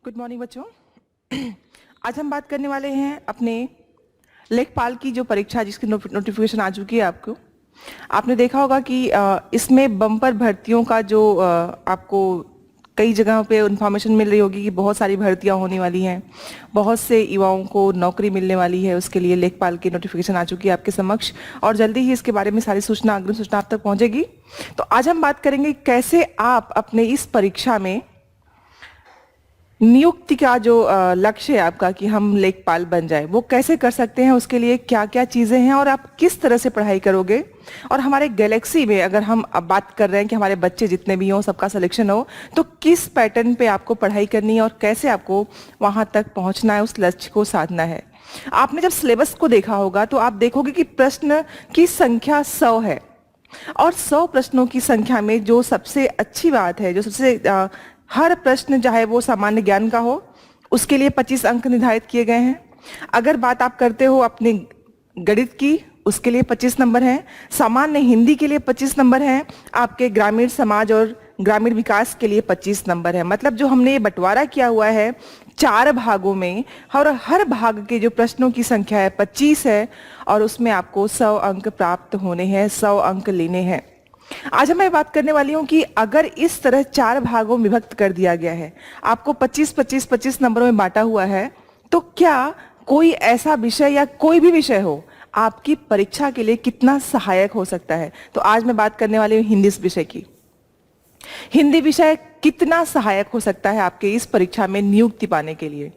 Good morning बच्चों। आज हम बात करने वाले हैं अपने लेखपाल की जो परीक्षा जिसकी नोटिफिकेशन आ चुकी है आपको। आपने देखा होगा कि इसमें बम्पर भर्तियों का जो आपको कई जगहों पे इन्फॉर्मेशन मिल रही होगी कि बहुत सारी भर्तियां होने वाली हैं, बहुत से युवाओं को नौकरी मिलने वाली है। उसके लिए लेखपाल की नोटिफिकेशन आ चुकी है आपके समक्ष और जल्दी ही इसके बारे में सारी सूचना, अग्रिम सूचना आप तक पहुंचेगी। तो आज हम बात करेंगे कैसे आप अपने इस परीक्षा में नियुक्ति का जो लक्ष्य है आपका कि हम लेखपाल बन जाए, वो कैसे कर सकते हैं, उसके लिए क्या क्या चीजें हैं और आप किस तरह से पढ़ाई करोगे। और हमारे गैलेक्सी में अगर हम अब बात कर रहे हैं कि हमारे बच्चे जितने भी हों सबका सिलेक्शन हो, तो किस पैटर्न पे आपको पढ़ाई करनी है और कैसे आपको वहां तक पहुंचना है, उस लक्ष्य को साधना है। आपने जब सिलेबस को देखा होगा तो आप देखोगे कि प्रश्न की संख्या 100 है और 100 प्रश्नों की संख्या में जो सबसे अच्छी बात है, जो सबसे हर प्रश्न चाहे वो सामान्य ज्ञान का हो उसके लिए 25 अंक निर्धारित किए गए हैं। अगर बात आप करते हो अपने गणित की, उसके लिए 25 नंबर हैं। सामान्य हिंदी के लिए 25 नंबर हैं। आपके ग्रामीण समाज और ग्रामीण विकास के लिए 25 नंबर है। मतलब जो हमने ये बंटवारा किया हुआ है 4 भागों में और हर भाग के जो प्रश्नों की संख्या है 25 है और उसमें आपको 100 अंक प्राप्त होने हैं, 100 अंक लेने हैं। आज मैं बात करने वाली हूं कि अगर इस तरह 4 भागों में विभक्त कर दिया गया है, आपको 25-25-25 नंबरों में बांटा हुआ है, तो क्या कोई ऐसा विषय या कोई भी विषय हो आपकी परीक्षा के लिए कितना सहायक हो सकता है। तो आज मैं बात करने वाली हूं हिंदी विषय की। हिंदी विषय कितना सहायक हो सकता है आपके इस परीक्षा में नियुक्ति पाने के लिए।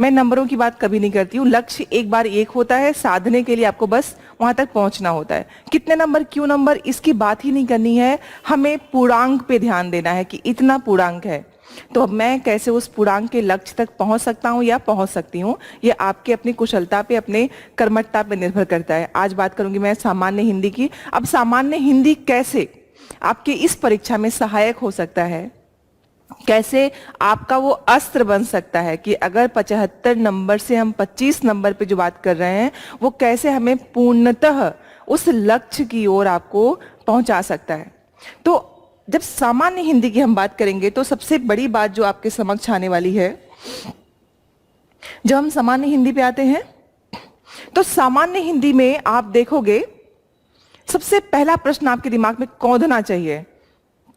मैं नंबरों की बात कभी नहीं करती हूँ, लक्ष्य एक बार एक होता है, साधने के लिए आपको बस वहां तक पहुंचना होता है। कितने नंबर, क्यों नंबर, इसकी बात ही नहीं करनी है, हमें पूर्णांक पे ध्यान देना है कि इतना पूर्णांक है। तो अब मैं कैसे उस पूर्णांक के लक्ष्य तक पहुंच सकता हूं या पहुंच सकती हूं, ये आपके अपनी कुशलता पे, अपने कर्मठता पे निर्भर करता है। आज बात करूंगी मैं सामान्य हिंदी की। अब सामान्य हिंदी कैसे आपके इस परीक्षा में सहायक हो सकता है, कैसे आपका वो अस्त्र बन सकता है कि अगर 75 नंबर से हम 25 नंबर पे जो बात कर रहे हैं वो कैसे हमें पूर्णतः उस लक्ष्य की ओर आपको पहुंचा सकता है। तो जब सामान्य हिंदी की हम बात करेंगे तो सबसे बड़ी बात जो आपके समक्ष आने वाली है, जब हम सामान्य हिंदी पे आते हैं तो सामान्य हिंदी में आप देखोगे सबसे पहला प्रश्न आपके दिमाग में कौंधना चाहिए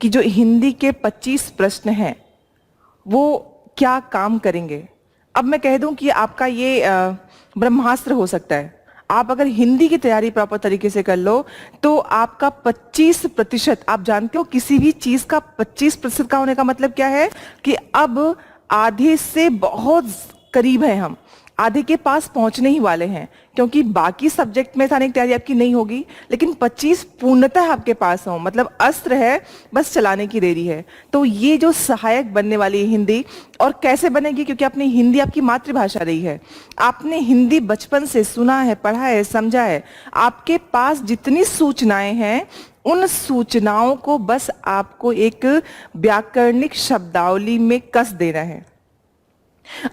कि जो हिंदी के 25 प्रश्न हैं वो क्या काम करेंगे। अब मैं कह दूं कि आपका ये ब्रह्मास्त्र हो सकता है। आप अगर हिंदी की तैयारी प्रॉपर तरीके से कर लो तो आपका 25%, आप जानते हो किसी भी चीज का 25% का होने का मतलब क्या है कि अब आधे से बहुत करीब है, हम आधे के पास पहुंचने ही वाले हैं, क्योंकि बाकी सब्जेक्ट में थाने की तैयारी आपकी नहीं होगी लेकिन 25 पूर्णतः आपके पास हो, मतलब अस्त्र है, बस चलाने की देरी है। तो ये जो सहायक बनने वाली है हिंदी, और कैसे बनेगी, क्योंकि अपनी हिंदी आपकी मातृभाषा रही है, आपने हिंदी बचपन से सुना है, पढ़ा है, समझा है। आपके पास जितनी सूचनाएं हैं उन सूचनाओं को बस आपको एक व्याकरणिक शब्दावली में कस देना है।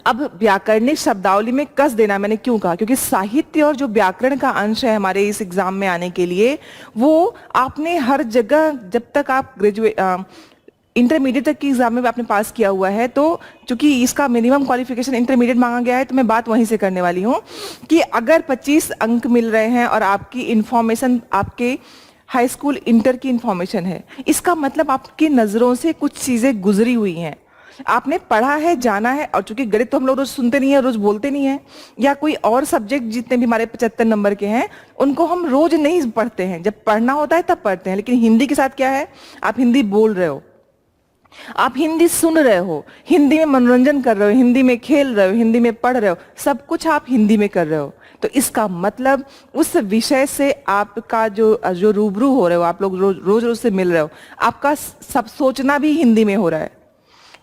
अब व्याकरणिक शब्दावली में कस देना मैंने क्यों कहा, क्योंकि साहित्य और जो व्याकरण का अंश है हमारे इस एग्जाम में आने के लिए, वो आपने हर जगह, जब तक आप इंटरमीडिएट तक की एग्जाम में आपने पास किया हुआ है, तो चूंकि इसका मिनिमम क्वालिफिकेशन इंटरमीडिएट मांगा गया है, तो मैं बात वहीं से करने वाली हूँ कि अगर 25 अंक मिल रहे हैं और आपकी इंफॉर्मेशन आपके हाई स्कूल इंटर की इंफॉर्मेशन है, इसका मतलब आपकी नजरों से कुछ चीजें गुजरी हुई हैं, आपने पढ़ा है, जाना है। और चूंकि गणित तो हम लोग रोज सुनते नहीं है, रोज बोलते नहीं है, या कोई और सब्जेक्ट जितने भी हमारे 75 नंबर के हैं उनको हम रोज नहीं पढ़ते हैं, जब पढ़ना होता है तब पढ़ते हैं। लेकिन हिंदी के साथ क्या है, आप हिंदी बोल रहे हो, आप हिंदी सुन रहे हो, हिंदी में मनोरंजन कर रहे हो, हिंदी में खेल रहे हो, हिंदी में पढ़ रहे हो, सब कुछ आप हिंदी में कर रहे हो। तो इसका मतलब उस विषय से आपका जो रूबरू हो रहे हो, आप लोग रोज रोज से मिल रहे हो, आपका सब सोचना भी हिंदी में हो रहा है।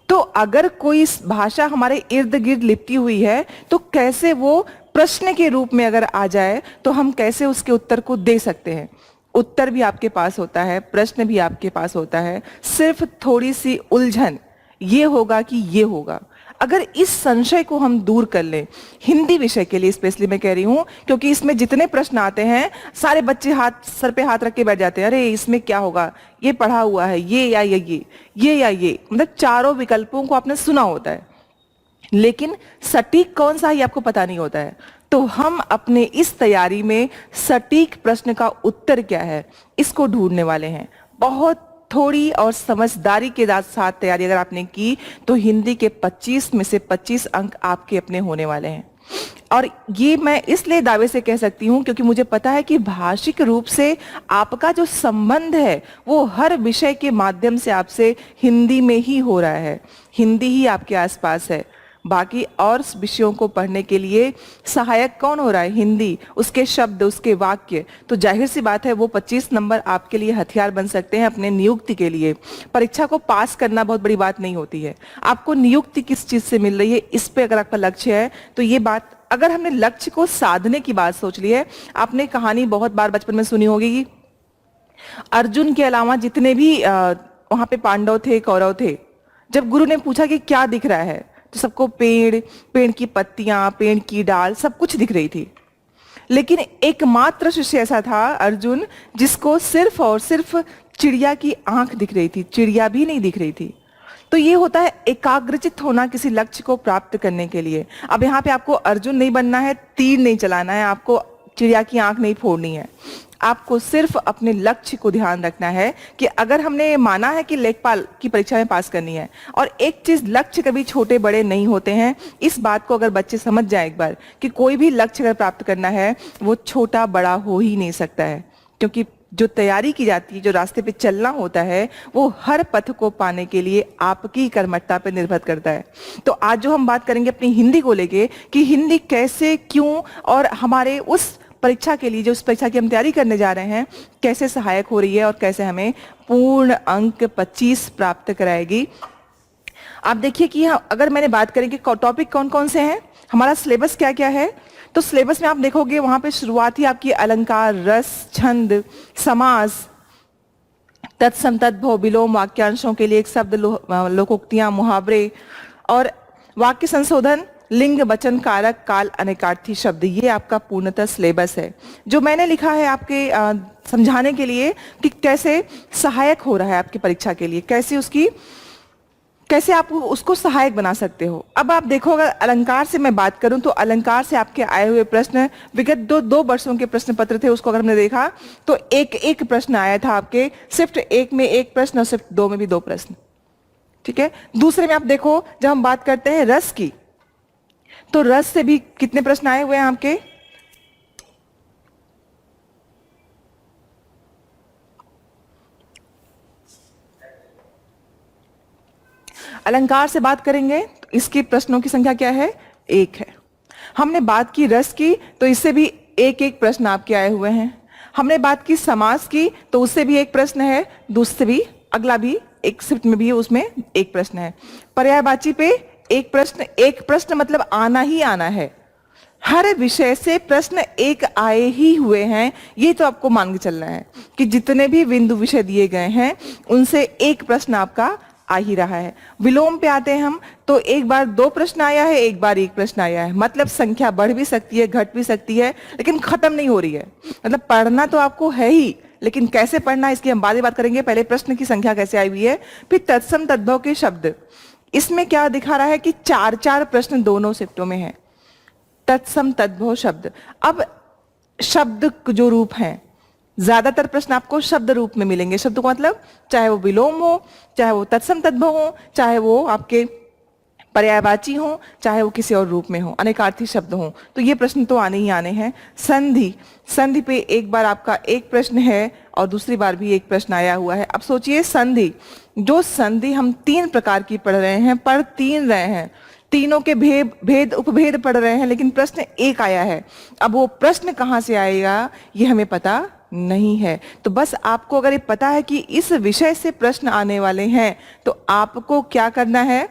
तो अगर कोई भाषा हमारे इर्द गिर्द लिपटी हुई है तो कैसे वो प्रश्न के रूप में अगर आ जाए तो हम कैसे उसके उत्तर को दे सकते हैं। उत्तर भी आपके पास होता है, प्रश्न भी आपके पास होता है, सिर्फ थोड़ी सी उलझन ये होगा कि ये होगा। अगर इस संशय को हम दूर कर लें, हिंदी विषय के लिए स्पेशली मैं कह रही हूं, क्योंकि इसमें जितने प्रश्न आते हैं सारे बच्चे हाथ सर पे हाथ रख के बैठ जाते हैं, अरे इसमें क्या होगा, ये पढ़ा हुआ है, ये या ये, मतलब चारों विकल्पों को आपने सुना होता है। लेकिन सटीक कौन सा ही आपको पता नहीं होता है। तो हम अपने इस तैयारी में सटीक प्रश्न का उत्तर क्या है इसको ढूंढने वाले हैं। बहुत थोड़ी और समझदारी के साथ तैयारी अगर आपने की तो हिंदी के 25 में से 25 अंक आपके अपने होने वाले हैं। और ये मैं इसलिए दावे से कह सकती हूं क्योंकि मुझे पता है कि भाषिक रूप से आपका जो संबंध है वो हर विषय के माध्यम से आपसे हिंदी में ही हो रहा है, हिंदी ही आपके आसपास है। बाकी और विषयों को पढ़ने के लिए सहायक कौन हो रहा है? हिंदी, उसके शब्द, उसके वाक्य। तो जाहिर सी बात है वो 25 नंबर आपके लिए हथियार बन सकते हैं अपने नियुक्ति के लिए। परीक्षा को पास करना बहुत बड़ी बात नहीं होती है, आपको नियुक्ति किस चीज से मिल रही है इस पे अगर आपका लक्ष्य है तो ये बात। अगर हमने लक्ष्य को साधने की बात सोच ली है, आपने कहानी बहुत बार बचपन में सुनी होगी कि अर्जुन के अलावा जितने भी वहां पे पांडव थे, कौरव थे, जब गुरु ने पूछा कि क्या दिख रहा है तो सबको पेड़, पेड़ की पत्तियां, पेड़ की डाल, सब कुछ दिख रही थी। लेकिन एकमात्र शिष्य ऐसा था अर्जुन जिसको सिर्फ और सिर्फ चिड़िया की आंख दिख रही थी, चिड़िया भी नहीं दिख रही थी। तो ये होता है एकाग्रचित होना किसी लक्ष्य को प्राप्त करने के लिए। अब यहाँ पे आपको अर्जुन नहीं बनना है, तीर नहीं चलाना है, आपको चिड़िया की आंख नहीं फोड़नी है, आपको सिर्फ अपने लक्ष्य को ध्यान रखना है कि अगर हमने माना है कि लेखपाल की परीक्षा में पास करनी है, और एक चीज, लक्ष्य कभी छोटे बड़े नहीं होते हैं। इस बात को अगर बच्चे समझ जाए एक बार कि कोई भी लक्ष्य अगर प्राप्त करना है वो छोटा बड़ा हो ही नहीं सकता है, क्योंकि जो तैयारी की जाती है, जो रास्ते पे चलना होता है, वो हर पथ को पाने के लिए आपकी कर्मठता पर निर्भर करता है। तो आज जो हम बात करेंगे अपनी हिंदी को लेके कि हिंदी कैसे, क्यों और हमारे उस परीक्षा के लिए, जो उस परीक्षा की हम तैयारी करने जा रहे हैं, कैसे सहायक हो रही है और कैसे हमें पूर्ण अंक 25 प्राप्त कराएगी। आप देखिए कि अगर मैंने बात करें कि टॉपिक कौन कौन से हैं, हमारा सिलेबस क्या क्या है, तो सिलेबस में आप देखोगे वहां पे शुरुआत ही आपकी अलंकार, रस, छंद, समास, तत्सम तद्भव, विलोम, वाक्यांशों के लिए एक शब्द, लोकोक्तियां, मुहावरे और वाक्य संशोधन, लिंग, वचन, कारक, काल, अनेकार्थी शब्द। ये आपका पूर्णतः सिलेबस है जो मैंने लिखा है आपके समझाने के लिए कि कैसे सहायक हो रहा है आपकी परीक्षा के लिए, कैसे आप उसको सहायक बना सकते हो। अब आप देखो, अगर अलंकार से मैं बात करूं तो अलंकार से आपके आए हुए प्रश्न, विगत दो वर्षों के प्रश्न पत्र थे, उसको अगर हमने देखा तो एक एक प्रश्न आया था आपके, शिफ्ट 1 में 1 प्रश्न और शिफ्ट 2 में भी 2 प्रश्न। ठीक है। दूसरे में आप देखो, जब हम बात करते हैं रस की, तो रस से भी कितने प्रश्न आए हुए हैं आपके? अलंकार से बात करेंगे तो इसके प्रश्नों की संख्या क्या है? 1 है। हमने बात की रस की तो इससे भी एक एक प्रश्न आपके आए हुए हैं। हमने बात की समास की तो उससे भी 1 प्रश्न है, दूसरे भी, अगला भी एक शिफ्ट में भी उसमें 1 प्रश्न है। पर्यायवाची पे 1 प्रश्न, 1 प्रश्न मतलब आना ही आना है, हर विषय से प्रश्न 1 आए ही हुए हैं। ये तो आपको मान के चलना है कि जितने भी बिंदु विषय दिए गए हैं उनसे 1 प्रश्न आपका आ ही रहा है। विलोम पे आते हैं हम, तो एक बार 2 प्रश्न आया है, एक बार 1 प्रश्न आया है। मतलब संख्या बढ़ भी सकती है, घट भी सकती है, लेकिन खत्म नहीं हो रही है। मतलब पढ़ना तो आपको है ही, लेकिन कैसे पढ़ना इसकी हम बाद में बात करेंगे। पहले प्रश्न की संख्या कैसे आई हुई है, फिर तत्सम तद्भव के शब्द। इसमें क्या दिखा रहा है कि 4-4 प्रश्न दोनों शिफ्टों में है, तत्सम तद्भव शब्द। अब शब्द जो रूप हैं, ज्यादातर प्रश्न आपको शब्द रूप में मिलेंगे। शब्द का मतलब चाहे वो विलोम हो, चाहे वो तत्सम तद्भव हो, चाहे वो आपके पर्यायवाची हो, चाहे वो किसी और रूप में हो, अनेकार्थी शब्द हो, तो ये प्रश्न तो आने ही आने हैं। संधि, संधि पे एक बार आपका 1 प्रश्न है और दूसरी बार भी 1 प्रश्न आया हुआ है। अब सोचिए संधि, जो संधि हम 3 प्रकार की पढ़ रहे हैं, पढ़ 3 रहे हैं, तीनों के भेद उपभेद पढ़ रहे हैं, लेकिन प्रश्न 1 आया है। अब वो प्रश्न कहां से आएगा ये हमें पता नहीं है। तो बस आपको अगर ये पता है कि इस विषय से प्रश्न आने वाले हैं तो आपको क्या करना है।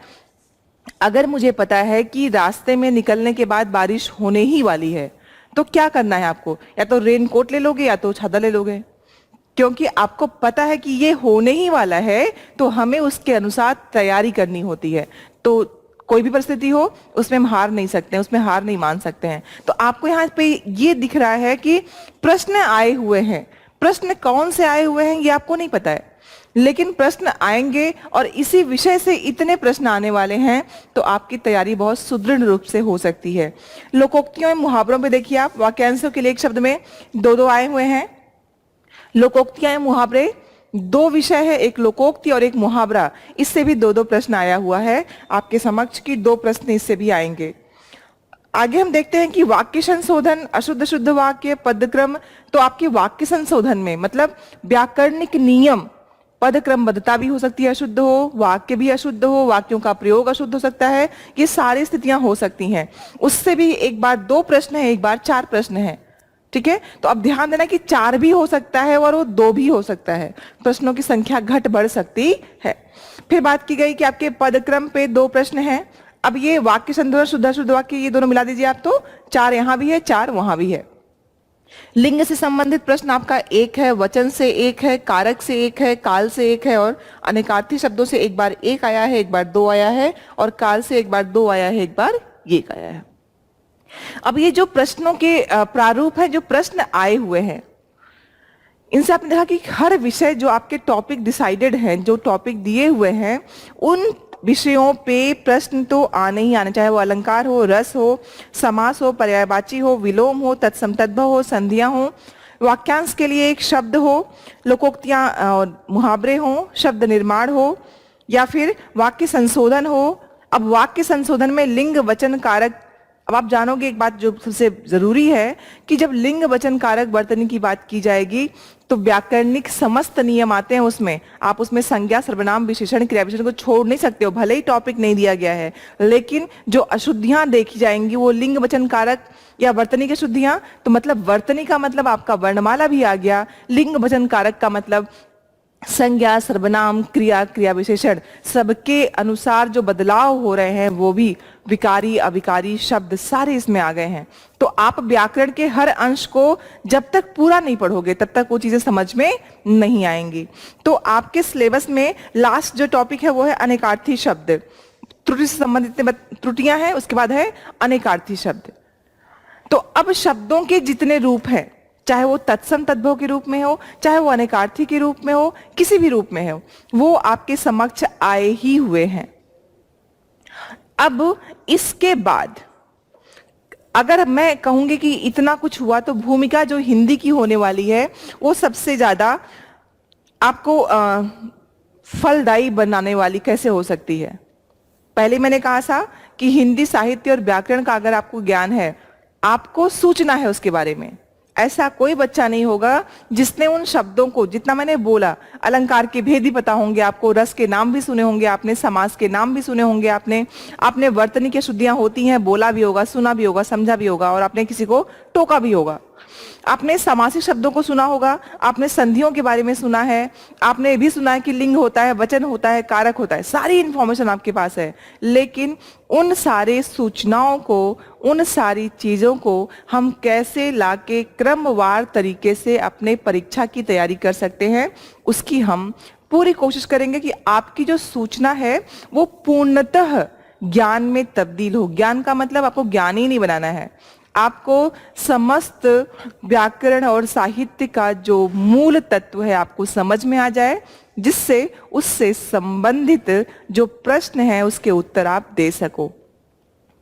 अगर मुझे पता है कि रास्ते में निकलने के बाद बारिश होने ही वाली है तो क्या करना है आपको, या तो रेनकोट ले लोगे या तो छाता ले लोगे, क्योंकि आपको पता है कि ये होने ही वाला है, तो हमें उसके अनुसार तैयारी करनी होती है। तो कोई भी परिस्थिति हो उसमें हम हार नहीं सकते हैं, उसमें हार नहीं मान सकते हैं। तो आपको यहाँ पे ये दिख रहा है कि प्रश्न आए हुए हैं, प्रश्न कौन से आए हुए हैं ये आपको नहीं पता है, लेकिन प्रश्न आएंगे और इसी विषय से इतने प्रश्न आने वाले हैं, तो आपकी तैयारी बहुत सुदृढ़ रूप से हो सकती है। लोकोक्तियों में मुहावरों पे देखिए आप, वाक्यांशों के लिए एक शब्द में दो दो आए हुए हैं। लोकोक्तियां मुहावरे, दो विषय है, एक लोकोक्ति और एक मुहावरा, इससे भी दो दो प्रश्न आया हुआ है आपके समक्ष की, दो प्रश्न इससे भी आएंगे। आगे हम देखते हैं कि वाक्य संशोधन, अशुद्ध शुद्ध वाक्य, पदक्रम। तो आपके वाक्य संशोधन में मतलब व्याकरणिक नियम, पदक्रमबद्धता भी हो सकती है अशुद्ध हो, वाक्य भी अशुद्ध हो, वाक्यों का प्रयोग अशुद्ध हो सकता है, ये सारी स्थितियां हो सकती हैं। उससे भी एक बार दो प्रश्न है, एक बार चार प्रश्न है, ठीक है। तो अब ध्यान देना कि चार भी हो सकता है और वो दो भी हो सकता है, प्रश्नों की संख्या घट बढ़ सकती है। फिर बात की गई कि आपके पदक्रम पे दो प्रश्न हैं। अब ये वाक्य संशोधन, शुद्ध शुद्ध वाक्य, ये दोनों मिला दीजिए आप, तो चार यहां भी है, चार वहां भी है। लिंग से संबंधित प्रश्न आपका एक है, वचन से एक है, कारक से एक है, काल से एक है, और अनेकार्थी शब्दों से एक बार एक आया है, एक बार दो आया है, और काल से एक बार दो आया है, एक बार एक आया है। अब ये जो प्रश्नों के प्रारूप है, जो प्रश्न आए हुए हैं, इनसे आपने देखा कि हर विषय जो आपके टॉपिक डिसाइडेड हैं, जो टॉपिक दिए हुए हैं, उन विषयों पे प्रश्न तो आने ही आने, चाहे वो अलंकार हो, रस हो, समास हो, पर्यायवाची हो, विलोम हो, तत्सम तद्भव हो, संधियां हो, वाक्यांश के लिए एक शब्द हो, लोकोक्तियां और मुहावरे हो, शब्द निर्माण हो, या फिर वाक्य संशोधन हो। अब वाक्य संशोधन में लिंग वचन कारक, अब आप जानोगे एक बात जो सबसे जरूरी है कि जब लिंग वचन कारक वर्तनी की बात की जाएगी तो व्याकरणिक समस्त नियम आते हैं उसमें। आप उसमें संज्ञा, सर्वनाम, विशेषण, क्रिया विशेषण को छोड़ नहीं सकते हो, भले ही टॉपिक नहीं दिया गया है, लेकिन जो अशुद्धियां देखी जाएंगी वो लिंग वचन कारक या वर्तनी की शुद्धियां। तो मतलब वर्तनी का मतलब आपका वर्णमाला भी आ गया, लिंग वचन कारक का मतलब संज्ञा, सर्वनाम, क्रिया, क्रिया विशेषण, सबके अनुसार जो बदलाव हो रहे हैं वो भी विकारी, अविकारी शब्द सारे इसमें आ गए हैं। तो आप व्याकरण के हर अंश को जब तक पूरा नहीं पढ़ोगे तब तक वो चीजें समझ में नहीं आएंगी। तो आपके सिलेबस में लास्ट जो टॉपिक है वो है अनेकार्थी शब्द, त्रुटि से संबंधित त्रुटियां हैं, उसके बाद है अनेकार्थी शब्द। तो अब शब्दों के जितने रूप हैं, चाहे वो तत्सम तद्भव के रूप में हो, चाहे वो अनेकार्थी के रूप में हो, किसी भी रूप में हो, वो आपके समक्ष आए ही हुए हैं। अब इसके बाद अगर मैं कहूंगी कि इतना कुछ हुआ, तो भूमिका जो हिंदी की होने वाली है वो सबसे ज्यादा आपको फलदायी बनाने वाली कैसे हो सकती है। पहले मैंने कहा था कि हिंदी साहित्य और व्याकरण का अगर आपको ज्ञान है, आपको सूचना है उसके बारे में, ऐसा कोई बच्चा नहीं होगा जिसने उन शब्दों को, जितना मैंने बोला, अलंकार के भेद भी पता होंगे आपको, रस के नाम भी सुने होंगे आपने, समास के नाम भी सुने होंगे आपने वर्तनी की शुद्धियां होती हैं बोला भी होगा, सुना भी होगा, समझा भी होगा, और आपने किसी को टोका भी होगा। आपने समासिक शब्दों को सुना होगा, आपने संधियों के बारे में सुना है, आपने ये भी सुना है कि लिंग होता है, वचन होता है, कारक होता है, सारी इंफॉर्मेशन आपके पास है। लेकिन उन सारे सूचनाओं को, उन सारी चीजों को हम कैसे लाके क्रमवार तरीके से अपने परीक्षा की तैयारी कर सकते हैं, उसकी हम पूरी कोशिश करेंगे कि आपकी जो सूचना है वो पूर्णतः ज्ञान में तब्दील हो। ज्ञान का मतलब आपको ज्ञानी नहीं बनाना है, आपको समस्त व्याकरण और साहित्य का जो मूल तत्व है आपको समझ में आ जाए, जिससे उससे संबंधित जो प्रश्न है उसके उत्तर आप दे सको।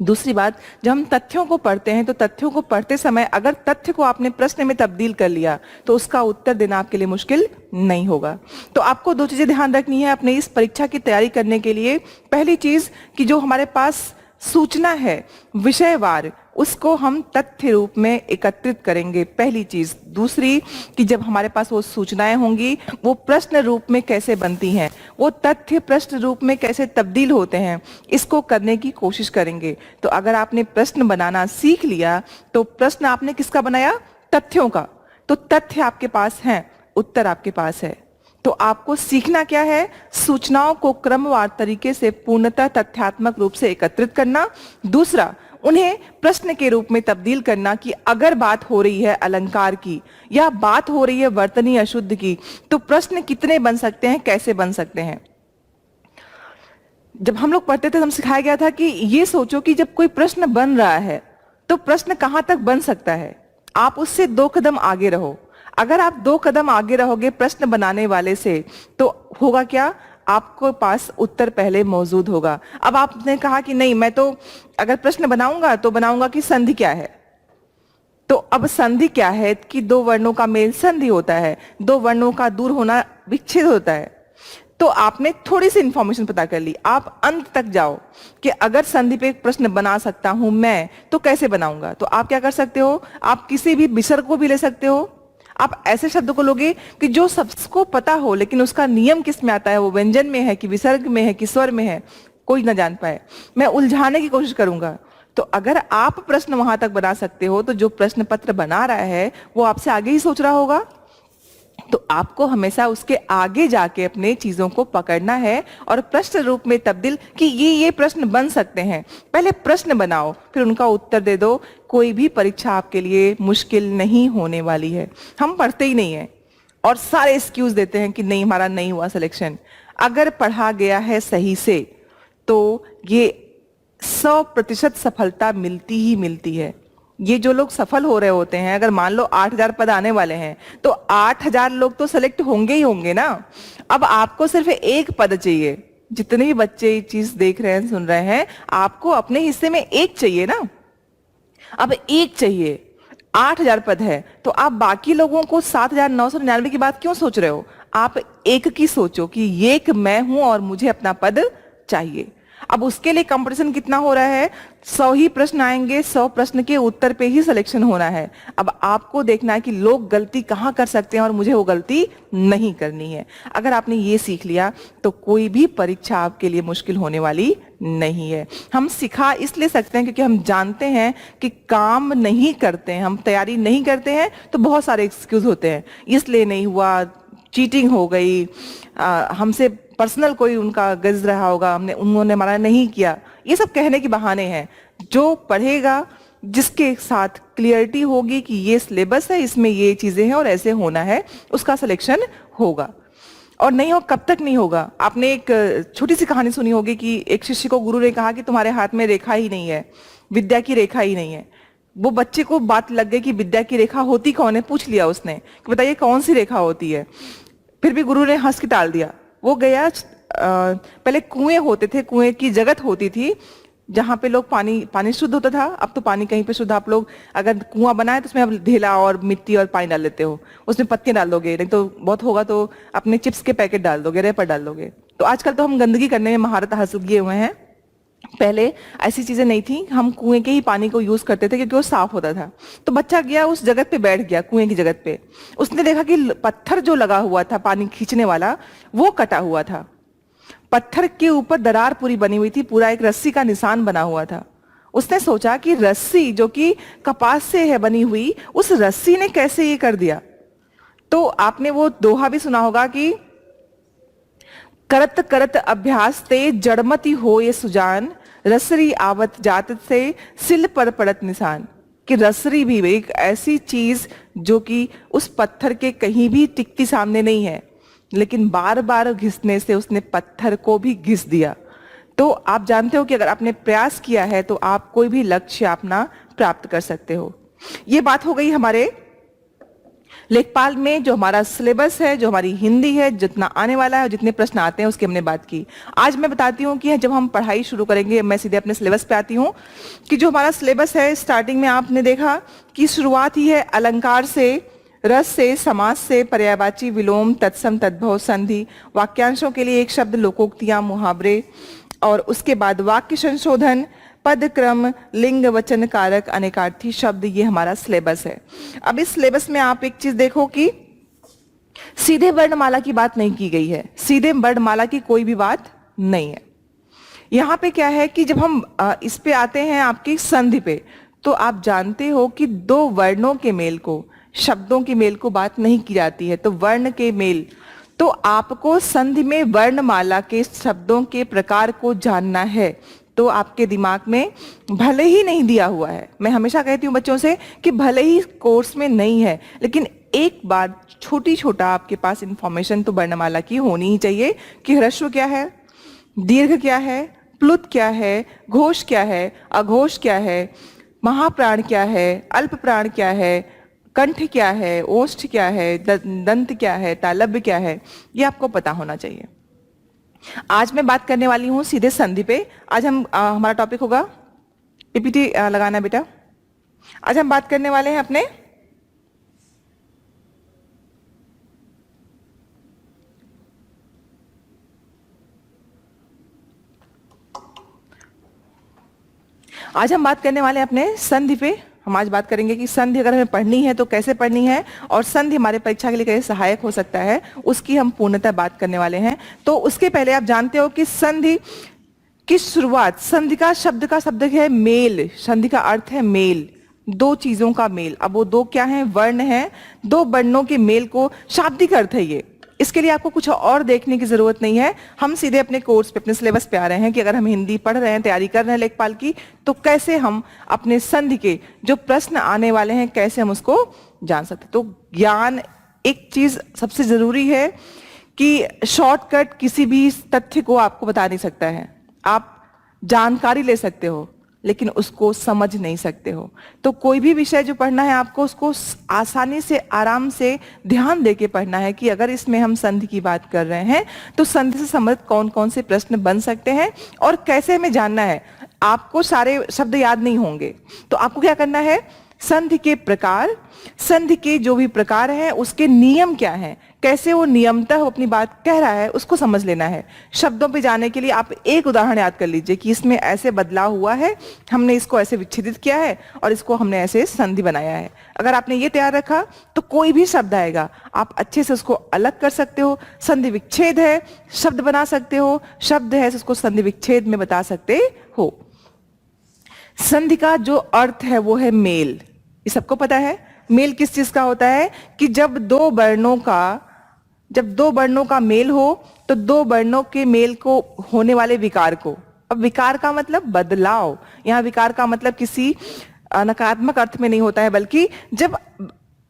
दूसरी बात, जब हम तथ्यों को पढ़ते हैं तो तथ्यों को पढ़ते समय अगर तथ्य को आपने प्रश्न में तब्दील कर लिया तो उसका उत्तर देना आपके लिए मुश्किल नहीं होगा। तो आपको दो चीजें ध्यान रखनी है अपने इस परीक्षा की तैयारी करने के लिए। पहली चीज कि जो हमारे पास सूचना है विषयवार, उसको हम तथ्य रूप में एकत्रित करेंगे, पहली चीज। दूसरी कि जब हमारे पास वो सूचनाएं होंगी वो प्रश्न रूप में कैसे बनती हैं, वो तथ्य प्रश्न रूप में कैसे तब्दील होते हैं, इसको करने की कोशिश करेंगे। तो अगर आपने प्रश्न बनाना सीख लिया तो प्रश्न आपने किसका बनाया? तथ्यों का। तो तथ्य आपके पास हैं, उत्तर आपके पास है। तो आपको सीखना क्या है? सूचनाओं को क्रमवार तरीके से पूर्णतः तथ्यात्मक रूप से एकत्रित करना। दूसरा, उन्हें प्रश्न के रूप में तब्दील करना कि अगर बात हो रही है अलंकार की या बात हो रही है वर्तनी अशुद्ध की, तो प्रश्न कितने बन सकते हैं, कैसे बन सकते हैं। जब हम लोग पढ़ते थे हम सिखाया गया था कि ये सोचो कि जब कोई प्रश्न बन रहा है तो प्रश्न कहां तक बन सकता है, आप उससे 2 कदम आगे रहो। अगर आप 2 कदम आगे रहोगे प्रश्न बनाने वाले से, तो होगा क्या, आपको पास उत्तर पहले मौजूद होगा। अब आपने कहा कि नहीं, मैं तो अगर प्रश्न बनाऊंगा तो बनाऊंगा कि संधि क्या है। तो अब संधि क्या है कि 2 वर्णों का मेल संधि होता है, 2 वर्णों का दूर होना विच्छेद होता है। तो आपने थोड़ी सी इंफॉर्मेशन पता कर ली, आप अंत तक जाओ कि अगर संधि पे एक प्रश्न बना सकता हूं मैं तो कैसे बनाऊंगा। तो आप क्या कर सकते हो, आप किसी भी विसर्ग को भी ले सकते हो। आप ऐसे शब्द को लोगे कि जो सबको पता हो, लेकिन उसका नियम किस में आता है, वो व्यंजन में है कि विसर्ग में है कि स्वर में है, कोई ना जान पाए। मैं उलझाने की कोशिश करूंगा। तो अगर आप प्रश्न वहां तक बना सकते हो, तो जो प्रश्न पत्र बना रहा है वो आपसे आगे ही सोच रहा होगा। तो आपको हमेशा उसके आगे जाके अपने चीजों को पकड़ना है और प्रश्न रूप में तब्दील कि ये प्रश्न बन सकते हैं। पहले प्रश्न बनाओ, फिर उनका उत्तर दे दो। कोई भी परीक्षा आपके लिए मुश्किल नहीं होने वाली है। हम पढ़ते ही नहीं है और सारे एक्सक्यूज देते हैं कि नहीं, हमारा नहीं हुआ सिलेक्शन। अगर पढ़ा गया है सही से तो ये 100% सफलता मिलती ही मिलती है। ये जो लोग सफल हो रहे होते हैं, अगर मान लो 8000 पद आने वाले हैं तो 8000 लोग तो सेलेक्ट होंगे ही होंगे ना। अब आपको सिर्फ एक पद चाहिए। जितने भी बच्चे ये चीज देख रहे हैं, सुन रहे हैं, आपको अपने हिस्से में एक चाहिए ना। अब एक चाहिए, 8000 पद है, तो आप बाकी लोगों को 7999 की बात क्यों सोच रहे हो। आप एक की सोचो कि ये एक मैं हूं और मुझे अपना पद चाहिए। अब उसके लिए कंपटीशन कितना हो रहा है, 100 ही प्रश्न आएंगे, 100 प्रश्न के उत्तर पे ही सिलेक्शन होना है। अब आपको देखना है कि लोग गलती कहाँ कर सकते हैं और मुझे वो गलती नहीं करनी है। अगर आपने ये सीख लिया तो कोई भी परीक्षा आपके लिए मुश्किल होने वाली नहीं है। हम सिखा इसलिए सकते हैं क्योंकि हम जानते हैं कि काम नहीं करते हैं, हम तैयारी नहीं करते हैं तो बहुत सारे एक्सक्यूज होते हैं, इसलिए नहीं हुआ, चीटिंग हो गई, हमसे पर्सनल कोई उनका गज रहा होगा, उन्होंने हमारा नहीं किया, ये सब कहने के बहाने हैं। जो पढ़ेगा, जिसके साथ क्लियरिटी होगी कि ये सिलेबस है, इसमें ये चीजें हैं और ऐसे होना है, उसका सिलेक्शन होगा। और नहीं हो, कब तक नहीं होगा। आपने एक छोटी सी कहानी सुनी होगी कि एक शिष्य को गुरु ने कहा कि तुम्हारे हाथ में रेखा ही नहीं है, विद्या की रेखा ही नहीं है। वो बच्चे को बात लग गई कि विद्या की रेखा होती कौन है, पूछ लिया उसने कि बताइए कौन सी रेखा होती है। फिर भी गुरु ने हंस के टाल दिया। वो गया, पहले कुएं होते थे, कुएं की जगत होती थी जहां पे लोग पानी शुद्ध होता था। अब तो पानी कहीं पे शुद्ध, आप लोग अगर कुआं बनाए तो उसमें आप ढेला और मिट्टी और पानी डाल देते हो, उसमें पत्तियां डाल दोगे, नहीं तो बहुत होगा तो अपने चिप्स के पैकेट डाल दोगे, रेपर डाल दोगे। तो आजकल तो हम गंदगी करने में महारत हासिल किए हुए हैं। पहले ऐसी चीजें नहीं थी, हम कुएं के ही पानी को यूज करते थे क्योंकि वो साफ होता था। तो बच्चा गया उस जगत पे, बैठ गया कुएं की जगत पे। उसने देखा कि पत्थर जो लगा हुआ था पानी खींचने वाला, वो कटा हुआ था। पत्थर के ऊपर दरार पूरी बनी हुई थी, पूरा एक रस्सी का निशान बना हुआ था। उसने सोचा कि रस्सी जो कि कपास से है बनी हुई, उस रस्सी ने कैसे ये कर दिया। तो आपने वो दोहा भी सुना होगा कि करत करत अभ्यास ते जड़मती हो ये सुजान, रसरी आवत जात से सिल पर पड़त निशान। कि रसरी भी एक ऐसी चीज जो कि उस पत्थर के कहीं भी टिकती सामने नहीं है, लेकिन बार बार घिसने से उसने पत्थर को भी घिस दिया। तो आप जानते हो कि अगर आपने प्रयास किया है तो आप कोई भी लक्ष्य अपना प्राप्त कर सकते हो। ये बात हो गई हमारे लेखपाल में जो हमारा सिलेबस है, जो हमारी हिंदी है, जितना आने वाला है, जितने प्रश्न आते हैं उसकी हमने बात की। आज मैं बताती हूँ कि जब हम पढ़ाई शुरू करेंगे, मैं सीधे अपने सिलेबस पे आती हूँ कि जो हमारा सिलेबस है, स्टार्टिंग में आपने देखा कि शुरुआत ही है अलंकार से, रस से, समास से, पर्यायवाची, विलोम, तत्सम, तद्भव, संधि, वाक्यांशों के लिए एक शब्द, लोकोक्तियां, मुहावरे, और उसके बाद वाक्य संशोधन, पद क्रम, लिंग वचन कारक, अनेकार्थी शब्द। ये हमारा सिलेबस है। अब इस सिलेबस में आप एक चीज देखो कि सीधे वर्णमाला की बात नहीं की गई है, सीधे वर्णमाला की कोई भी बात नहीं है। यहाँ पे क्या है कि जब हम इस पे आते हैं आपकी संधि पे, तो आप जानते हो कि 2 वर्णों के मेल को, शब्दों के मेल को बात नहीं की जाती है। तो वर्ण के मेल, तो आपको संधि में वर्णमाला के शब्दों के प्रकार को जानना है। तो आपके दिमाग में भले ही नहीं दिया हुआ है, मैं हमेशा कहती हूँ बच्चों से कि भले ही कोर्स में नहीं है, लेकिन एक बार छोटी छोटा आपके पास इंफॉर्मेशन तो वर्णमाला की होनी ही चाहिए कि ह्रस्व क्या है, दीर्घ क्या है, प्लुत क्या है, घोष क्या है, अघोष क्या है, महाप्राण क्या है, अल्प प्राण क्या है, कंठ क्या है, ओष्ठ क्या है, दंत क्या है, तालव्य क्या है, ये आपको पता होना चाहिए। आज मैं बात करने वाली हूं सीधे संधि पे। आज हम हमारा टॉपिक होगा, पीपीटी लगाना बेटा। आज हम बात करने वाले हैं अपने संधि पे। हम आज बात करेंगे कि संधि अगर हमें पढ़नी है तो कैसे पढ़नी है, और संधि हमारे परीक्षा के लिए कैसे सहायक हो सकता है, उसकी हम पूर्णतः बात करने वाले हैं। तो उसके पहले आप जानते हो कि संधि की शुरुआत, संधि का शब्द है मेल। संधि का अर्थ है मेल, दो चीजों का मेल। अब वो दो क्या है? वर्ण है, दो वर्णों के मेल को शाब्दिक अर्थ है ये। इसके लिए आपको कुछ और देखने की जरूरत नहीं है। हम सीधे अपने कोर्स पे, अपने सिलेबस पे आ रहे हैं कि अगर हम हिंदी पढ़ रहे हैं, तैयारी कर रहे हैं लेखपाल की, तो कैसे हम अपने संधि के जो प्रश्न आने वाले हैं कैसे हम उसको जान सकते। तो ज्ञान, एक चीज सबसे जरूरी है कि शॉर्टकट किसी भी तथ्य को आपको बता नहीं सकता है। आप जानकारी ले सकते हो लेकिन उसको समझ नहीं सकते हो। तो कोई भी विषय जो पढ़ना है आपको उसको आसानी से, आराम से ध्यान देके पढ़ना है कि अगर इसमें हम संधि की बात कर रहे हैं तो संधि से संबंधित कौन कौन से प्रश्न बन सकते हैं और कैसे हमें जानना है। आपको सारे शब्द याद नहीं होंगे, तो आपको क्या करना है, संधि के प्रकार, संधि के जो भी प्रकार हैं उसके नियम क्या हैं, कैसे वो नियमतः वो अपनी बात कह रहा है, उसको समझ लेना है। शब्दों पे जाने के लिए आप एक उदाहरण याद कर लीजिए कि इसमें ऐसे बदलाव हुआ है, हमने इसको ऐसे विच्छेदित किया है और इसको हमने ऐसे संधि बनाया है। अगर आपने ये तैयार रखा तो कोई भी शब्द आएगा आप अच्छे से उसको अलग कर सकते हो। संधि विच्छेद है, शब्द बना सकते हो, शब्द है उसको संधि विच्छेद में बता सकते हो। संधि का जो अर्थ है वो है मेल। ये सबको पता है। मेल किस चीज का होता है कि जब दो वर्णों का मेल हो तो दो वर्णों के मेल को होने वाले विकार को, अब विकार का मतलब बदलाव, यहां विकार का मतलब किसी नकारात्मक अर्थ में नहीं होता है, बल्कि जब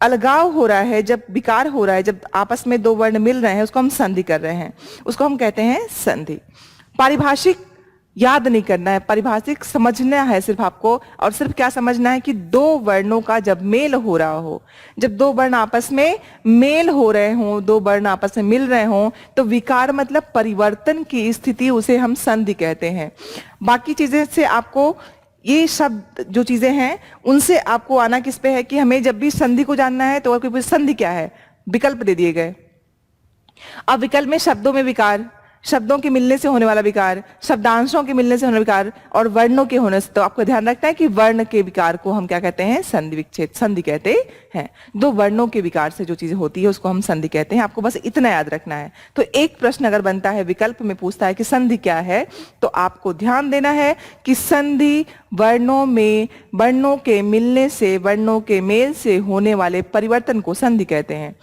अलगाव हो रहा है, जब विकार हो रहा है, जब आपस में दो वर्ण मिल रहे हैं उसको हम संधि कर रहे हैं, उसको हम कहते हैं संधि। पारिभाषिक याद नहीं करना है, पारिभाषिक समझना है सिर्फ आपको। और सिर्फ क्या समझना है कि दो वर्णों का जब मेल हो रहा हो, जब दो वर्ण आपस में मेल हो रहे हों, दो वर्ण आपस में मिल रहे हों, तो विकार मतलब परिवर्तन की स्थिति, उसे हम संधि कहते हैं। बाकी चीजें से आपको, ये शब्द जो चीजें हैं उनसे आपको आना किस पे है कि हमें जब भी संधि को जानना है तो कोई संधि क्या है, विकल्प दे दिए गए। अब विकल्प में शब्दों में विकार, शब्दों के मिलने से होने वाला विकार, शब्दांशों के मिलने से होने विकार, और वर्णों के होने से, तो आपको ध्यान रखना है कि वर्ण के विकार को हम क्या कहते हैं, संधि विच्छेद, संधि कहते हैं। दो वर्णों के विकार से जो चीजें होती है उसको हम संधि कहते हैं। आपको बस इतना याद रखना है। तो एक प्रश्न अगर बनता है, विकल्प में पूछता है कि संधि क्या है, तो आपको ध्यान देना है कि संधि वर्णों में, वर्णों के मिलने से, वर्णों के मेल से होने वाले परिवर्तन को संधि कहते हैं।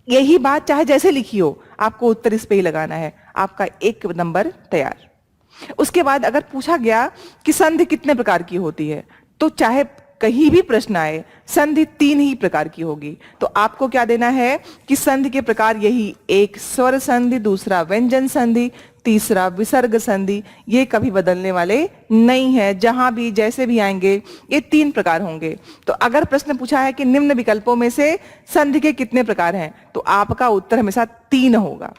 यही बात चाहे जैसे लिखी हो, आपको उत्तर इस पे ही लगाना है। आपका एक नंबर तैयार। उसके बाद अगर पूछा गया कि संधि कितने प्रकार की होती है, तो चाहे कहीं भी प्रश्न आए, संधि 3 ही प्रकार की होगी। तो आपको क्या देना है कि संधि के प्रकार यही, एक स्वर संधि, दूसरा व्यंजन संधि, तीसरा विसर्ग संधि। ये कभी बदलने वाले नहीं है, जहां भी जैसे भी आएंगे ये 3 प्रकार होंगे। तो अगर प्रश्न पूछा है कि निम्न विकल्पों में से संधि के कितने प्रकार हैं, तो आपका उत्तर हमेशा 3 होगा,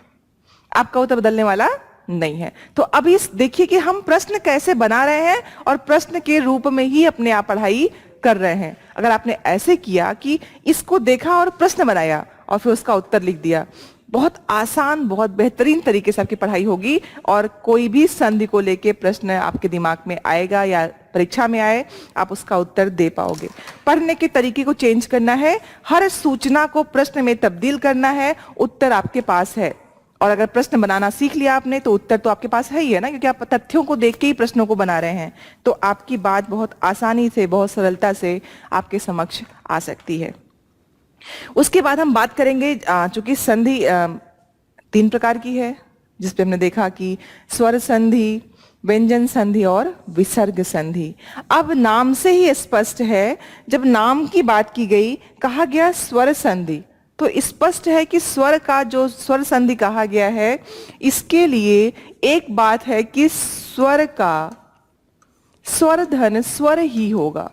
आपका उत्तर बदलने वाला नहीं है। तो अभी देखिए कि हम प्रश्न कैसे बना रहे हैं और प्रश्न के रूप में ही अपने आप पढ़ाई कर रहे हैं। अगर आपने ऐसे किया कि इसको देखा और प्रश्न बनाया और फिर उसका उत्तर लिख दिया, बहुत आसान, बहुत बेहतरीन तरीके से आपकी पढ़ाई होगी और कोई भी संधि को लेके प्रश्न आपके दिमाग में आएगा या परीक्षा में आए, आप उसका उत्तर दे पाओगे। पढ़ने के तरीके को चेंज करना है, हर सूचना को प्रश्न में तब्दील करना है, उत्तर आपके पास है। और अगर प्रश्न बनाना सीख लिया आपने तो उत्तर तो आपके पास है ही है ना, क्योंकि आप तथ्यों को देख के ही प्रश्नों को बना रहे हैं। तो आपकी बात बहुत आसानी से, बहुत सरलता से आपके समक्ष आ सकती है। उसके बाद हम बात करेंगे, चूंकि संधि 3 प्रकार की है, जिसपे हमने देखा कि स्वर संधि, व्यंजन संधि और विसर्ग संधि। अब नाम से ही स्पष्ट है, जब नाम की बात की गई, कहा गया स्वर संधि, तो स्पष्ट है कि स्वर का जो स्वर संधि कहा गया है, इसके लिए एक बात है कि स्वर का स्वर धन स्वर ही होगा।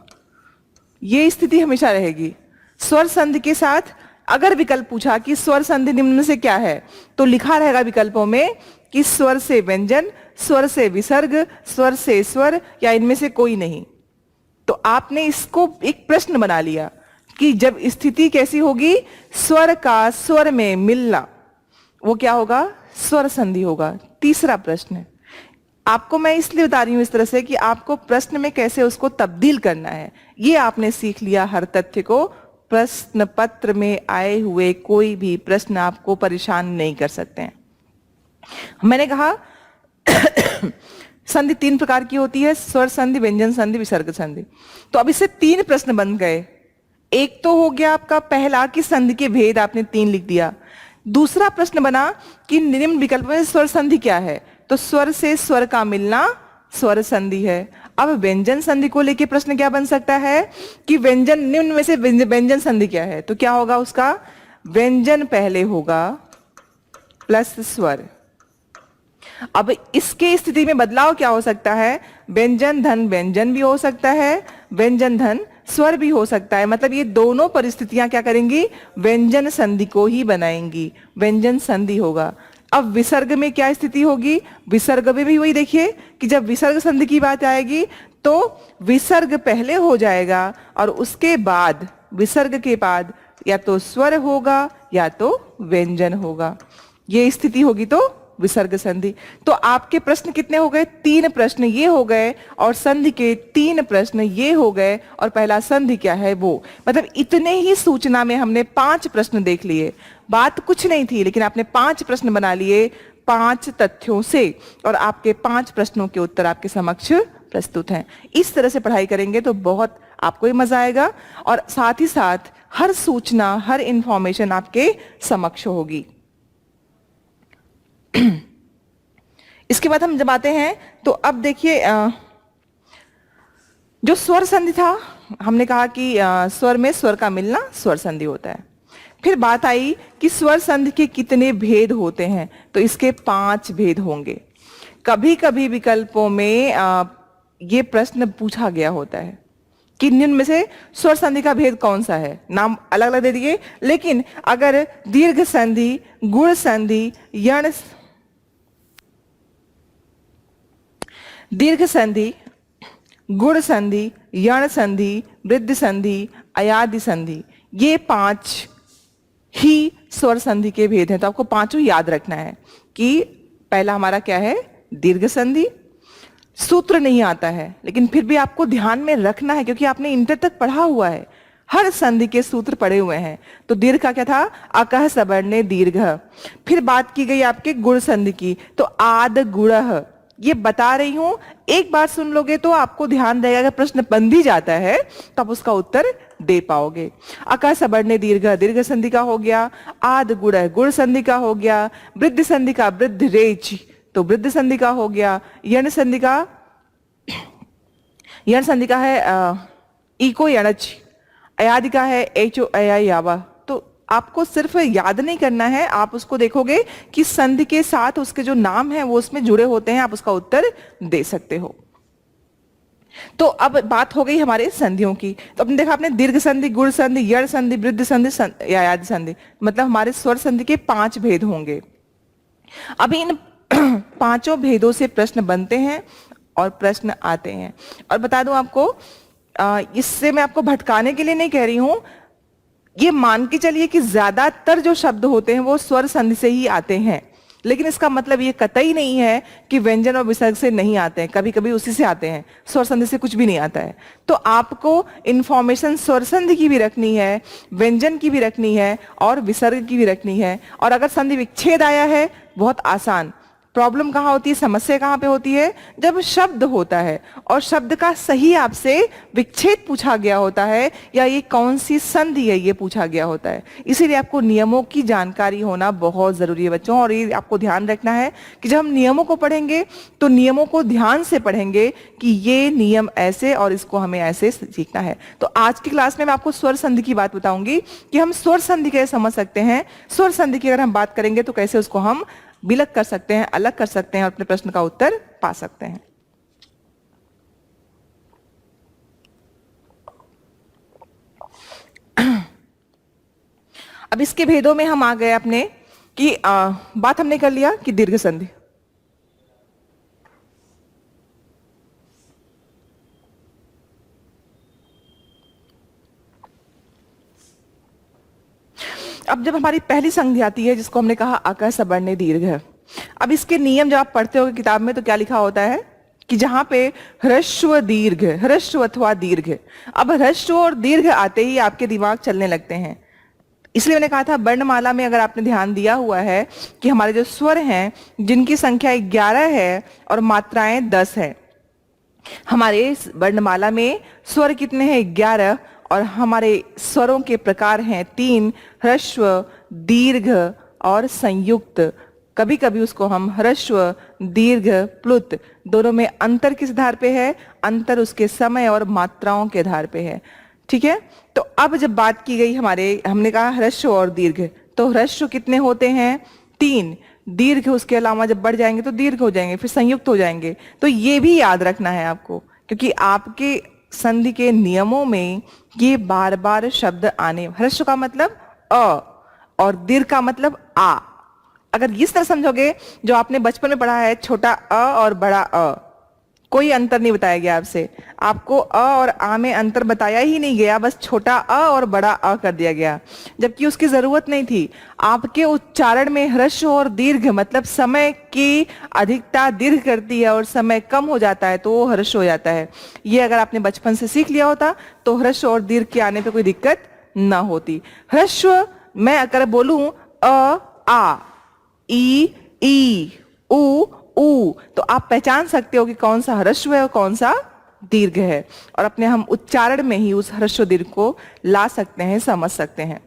ये स्थिति हमेशा रहेगी। स्वर संधि के साथ अगर विकल्प पूछा कि स्वर संधि निम्न में से क्या है, तो लिखा रहेगा विकल्पों में कि स्वर से व्यंजन, स्वर से विसर्ग, स्वर से स्वर, या इनमें से कोई नहीं। तो आपने इसको एक प्रश्न बना लिया कि जब स्थिति कैसी होगी, स्वर का स्वर में मिलना, वो क्या होगा, स्वर संधि होगा। तीसरा प्रश्न आपको मैं इसलिए बता रही हूं इस तरह से कि आपको प्रश्न में कैसे उसको तब्दील करना है, ये आपने सीख लिया हर तथ्य को। प्रश्न पत्र में आए हुए कोई भी प्रश्न आपको परेशान नहीं कर सकते हैं। मैंने कहा संधि 3 प्रकार की होती है, स्वर संधि, व्यंजन संधि, विसर्ग संधि। तो अब इससे 3 प्रश्न बन गए। एक तो हो गया आपका पहला कि संधि के भेद, आपने 3 लिख दिया। दूसरा प्रश्न बना कि निम्न विकल्प में स्वर संधि क्या है, तो स्वर से स्वर का मिलना स्वर संधि है। अब व्यंजन संधि को लेके प्रश्न क्या बन सकता है कि व्यंजन, निम्न में से व्यंजन संधि क्या है, तो क्या होगा उसका, व्यंजन पहले होगा प्लस स्वर। अब इसके स्थिति में बदलाव क्या हो सकता है, व्यंजन धन व्यंजन भी हो सकता है, व्यंजन धन स्वर भी हो सकता है। मतलब ये दोनों परिस्थितियां क्या करेंगी, व्यंजन संधि को ही बनाएंगी, व्यंजन संधि होगा। अब विसर्ग में क्या स्थिति होगी, विसर्ग में भी वही देखिए कि जब विसर्ग संधि की बात आएगी तो विसर्ग पहले हो जाएगा और उसके बाद, विसर्ग के बाद या तो स्वर होगा या तो व्यंजन होगा, ये स्थिति होगी तो विसर्ग संधि। तो आपके प्रश्न कितने हो गए, 3 प्रश्न ये हो गए और संधि के 3 प्रश्न ये हो गए, और पहला संधि क्या है वो। मतलब इतने ही सूचना में हमने 5 प्रश्न देख लिए, बात कुछ नहीं थी, लेकिन आपने 5 प्रश्न बना लिए 5 तथ्यों से, और आपके 5 प्रश्नों के उत्तर आपके समक्ष प्रस्तुत हैं। इस तरह से पढ़ाई करेंगे तो बहुत आपको ही मजा आएगा, और साथ ही साथ हर सूचना, हर इंफॉर्मेशन आपके समक्ष होगी। इसके बाद हम जब आते हैं तो अब देखिए, जो स्वर संधि था, हमने कहा कि स्वर में स्वर का मिलना स्वर संधि होता है। फिर बात आई कि स्वर संधि के कितने भेद होते हैं, तो इसके 5 भेद होंगे। कभी कभी विकल्पों में ये प्रश्न पूछा गया होता है कि निम्न में से स्वर संधि का भेद कौन सा है, नाम अलग अलग दे दिए, लेकिन अगर दीर्घ संधि, गुण संधि, दीर्घ संधि, गुण संधि, यण संधि, वृद्धि संधि, अयादि संधि, ये 5 ही स्वर संधि के भेद हैं। तो आपको 5 याद रखना है कि पहला हमारा क्या है, दीर्घ संधि। सूत्र नहीं आता है, लेकिन फिर भी आपको ध्यान में रखना है क्योंकि आपने इंटर तक पढ़ा हुआ है, हर संधि के सूत्र पढ़े हुए हैं। तो दीर्घ का क्या था, अकह सवर्णे दीर्घ। फिर बात की गई आपके गुण संधि की, तो आद गुणः, ये बता रही हूं, एक बार सुन लोगे तो आपको ध्यान रहेगा, अगर प्रश्न बन भी जाता है तो आप उसका उत्तर दे पाओगे। अकह सवर्णे दीर्घ, दीर्घ संधि का हो गया। आद गुणः, गुण संधि का हो गया। वृद्धि संधि का वृद्धि रेच, तो वृद्ध संधि का हो गया। यण संधि का, यण संधि का है इको यणच। अयादि का है एचो अया यावा। तो आपको सिर्फ याद नहीं करना है, आप उसको देखोगे कि संधि के साथ उसके जो नाम है वो उसमें जुड़े होते हैं, आप उसका उत्तर दे सकते हो। तो अब बात हो गई हमारे संधियों की। तो आपने देखा, आपने दीर्घ संधि, गुण संधि, यण संधि, वृद्धि संधि, अयादि संधि, मतलब हमारे स्वर संधि के 5 भेद होंगे। अभी इन 5 भेदों से प्रश्न बनते हैं और प्रश्न आते हैं। और बता दूं आपको, इससे मैं आपको भटकाने के लिए नहीं कह रही हूं, ये मान के चलिए कि ज्यादातर जो शब्द होते हैं वो स्वर संधि से ही आते हैं, लेकिन इसका मतलब ये कतई नहीं है कि व्यंजन और विसर्ग से नहीं आते हैं, कभी कभी उसी से आते हैं, स्वर संधि से कुछ भी नहीं आता है। तो आपको इंफॉर्मेशन स्वर संधि की भी रखनी है, व्यंजन की भी रखनी है और विसर्ग की भी रखनी है। और अगर संधि विच्छेद आया है, बहुत आसान। प्रॉब्लम कहाँ होती है, समस्या कहाँ पे होती है, जब शब्द होता है और शब्द का सही आपसे विच्छेद पूछा गया होता है या ये कौन सी संधि है ये पूछा गया होता है। इसीलिए आपको नियमों की जानकारी होना बहुत जरूरी है बच्चों, और ये आपको ध्यान रखना है कि जब हम नियमों को पढ़ेंगे तो नियमों को ध्यान से पढ़ेंगे कि ये नियम ऐसे और इसको हमें ऐसे सीखना है। तो आज की क्लास में मैं आपको स्वर संधि की बात बताऊंगी कि हम स्वर संधि कैसे समझ सकते हैं, स्वर संधि की अगर हम बात करेंगे तो कैसे उसको हम विलग कर सकते हैं, अलग कर सकते हैं और अपने प्रश्न का उत्तर पा सकते हैं। अब इसके भेदों में हम आ गए अपने कि बात हमने कर लिया कि दीर्घ संधि, अब जब हमारी पहली संधि आती है जिसको हमने कहा अक सवर्णे दीर्घ, अब इसके नियम जब आप पढ़ते हो किताब में तो क्या लिखा होता है कि जहां पे ह्रस्व दीर्घ, ह्रस्व अथवा दीर्घ, अब ह्रस्व और दीर्घ आते ही आपके दिमाग चलने लगते हैं। इसलिए मैंने कहा था वर्णमाला में अगर आपने ध्यान दिया हुआ है कि हमारे जो स्वर हैं जिनकी संख्या 11 है और मात्राएं 10 है, हमारे वर्णमाला में स्वर कितने हैं 11 और हमारे स्वरों के प्रकार हैं 3, ह्रस्व, दीर्घ और संयुक्त। कभी कभी उसको हम ह्रस्व, दीर्घ, प्लुत दोनों में अंतर किस आधार पे है, अंतर उसके समय और मात्राओं के आधार पे है। ठीक है, तो अब जब बात की गई हमने कहा ह्रस्व और दीर्घ, तो ह्रस्व कितने होते हैं 3, दीर्घ उसके अलावा जब बढ़ जाएंगे तो दीर्घ हो जाएंगे, फिर संयुक्त हो जाएंगे। तो ये भी याद रखना है आपको, क्योंकि आपके संधि के नियमों में ये बार बार शब्द आने, ह्रस्व का मतलब अ और दीर्घ का मतलब आ। अगर इस तरह समझोगे, जो आपने बचपन में पढ़ा है छोटा अ और बड़ा अ, कोई अंतर नहीं बताया गया आपसे, आपको अ और आ में अंतर बताया ही नहीं गया, बस छोटा अ और बड़ा अ कर दिया गया, जबकि उसकी जरूरत नहीं थी। आपके उच्चारण में ह्रस्व और दीर्घ मतलब समय की अधिकता दीर्घ करती है और समय कम हो जाता है तो वो ह्रस्व हो जाता है। ये अगर आपने बचपन से सीख लिया होता तो ह्रस्व और दीर्घ के आने पे कोई दिक्कत ना होती। ह्रस्व मैं अगर बोलूं अ, आ, ई, उ, ऊ, तो आप पहचान सकते हो कि कौन सा ह्रस्व है और कौन सा दीर्घ है, और अपने हम उच्चारण में ही उस ह्रस्व दीर्घ को ला सकते हैं, समझ सकते हैं।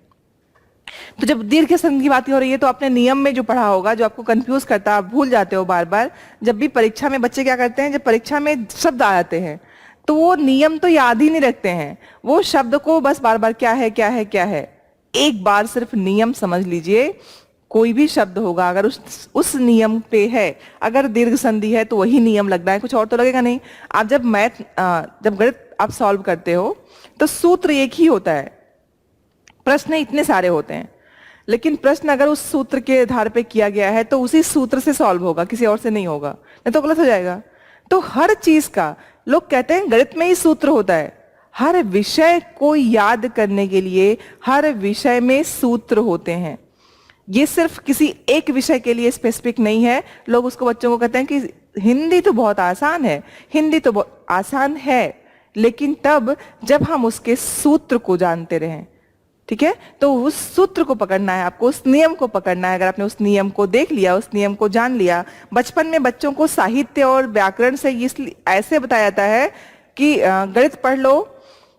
तो जब दीर्घ संधि की बात हो रही है तो आपने नियम में जो पढ़ा होगा, जो आपको कंफ्यूज करता है, आप भूल जाते हो बार बार। जब भी परीक्षा में बच्चे क्या करते हैं, जब परीक्षा में शब्द आ जाते हैं तो वो नियम तो याद ही नहीं रखते हैं, वो शब्द को बस बार बार क्या है क्या है क्या है। एक बार सिर्फ नियम समझ लीजिए, कोई भी शब्द होगा अगर उस नियम पे है, अगर दीर्घ संधि है तो वही नियम लगना है, कुछ और तो लगेगा नहीं। आप जब जब गणित आप सॉल्व करते हो तो सूत्र एक ही होता है, प्रश्न इतने सारे होते हैं, लेकिन प्रश्न अगर उस सूत्र के आधार पे किया गया है तो उसी सूत्र से सॉल्व होगा, किसी और से नहीं होगा, नहीं तो गलत हो जाएगा। तो हर चीज का, लोग कहते हैं गणित में ही सूत्र होता है, हर विषय को याद करने के लिए हर विषय में सूत्र होते हैं। ये सिर्फ किसी एक विषय के लिए स्पेसिफिक नहीं है। लोग उसको बच्चों को कहते हैं कि हिंदी तो बहुत आसान है, हिंदी तो बहुत आसान है, लेकिन तब जब हम उसके सूत्र को जानते रहें। ठीक है, तो उस सूत्र को पकड़ना है आपको, उस नियम को पकड़ना है। अगर आपने उस नियम को देख लिया, उस नियम को जान लिया। बचपन में बच्चों को साहित्य और व्याकरण से इसलिए ऐसे बताया जाता है कि गणित पढ़ लो,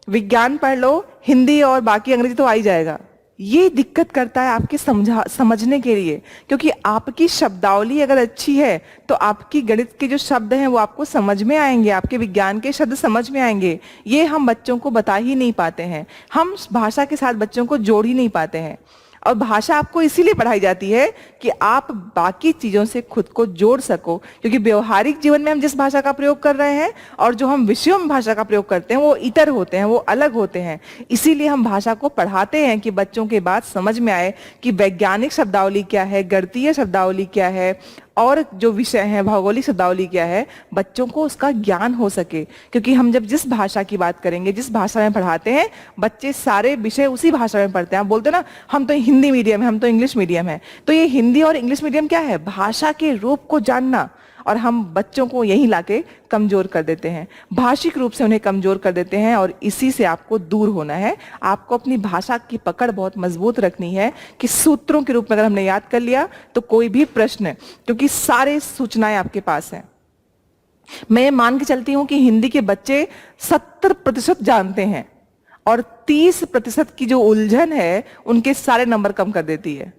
विज्ञान पढ़ लो, हिंदी और बाकी अंग्रेजी तो आ ही जाएगा। ये दिक्कत करता है आपके समझने के लिए, क्योंकि आपकी शब्दावली अगर अच्छी है तो आपकी गणित के जो शब्द हैं वो आपको समझ में आएंगे, आपके विज्ञान के शब्द समझ में आएंगे। ये हम बच्चों को बता ही नहीं पाते हैं, हम भाषा के साथ बच्चों को जोड़ ही नहीं पाते हैं। और भाषा आपको इसीलिए पढ़ाई जाती है कि आप बाकी चीजों से खुद को जोड़ सको, क्योंकि व्यवहारिक जीवन में हम जिस भाषा का प्रयोग कर रहे हैं और जो हम विषयों में भाषा का प्रयोग करते हैं वो इतर होते हैं, वो अलग होते हैं। इसीलिए हम भाषा को पढ़ाते हैं कि बच्चों के बात समझ में आए कि वैज्ञानिक शब्दावली क्या है, गणितीय शब्दावली क्या है, और जो विषय है भौगोलिक शब्दावली क्या है, बच्चों को उसका ज्ञान हो सके। क्योंकि हम जब जिस भाषा की बात करेंगे, जिस भाषा में पढ़ाते हैं, बच्चे सारे विषय उसी भाषा में पढ़ते हैं। आप बोलते हैं ना हम तो हिंदी मीडियम है, हम तो इंग्लिश मीडियम है, तो ये हिंदी और इंग्लिश मीडियम क्या है, भाषा के रूप को जानना। और हम बच्चों को यही लाके कमजोर कर देते हैं, भाषिक रूप से उन्हें कमजोर कर देते हैं, और इसी से आपको दूर होना है। आपको अपनी भाषा की पकड़ बहुत मजबूत रखनी है कि सूत्रों के रूप में अगर हमने याद कर लिया तो कोई भी प्रश्न, क्योंकि सारे सूचनाएं आपके पास हैं। मैं मान के चलती हूं कि हिंदी के बच्चे 70% जानते हैं और 30% की जो उलझन है उनके सारे नंबर कम कर देती है।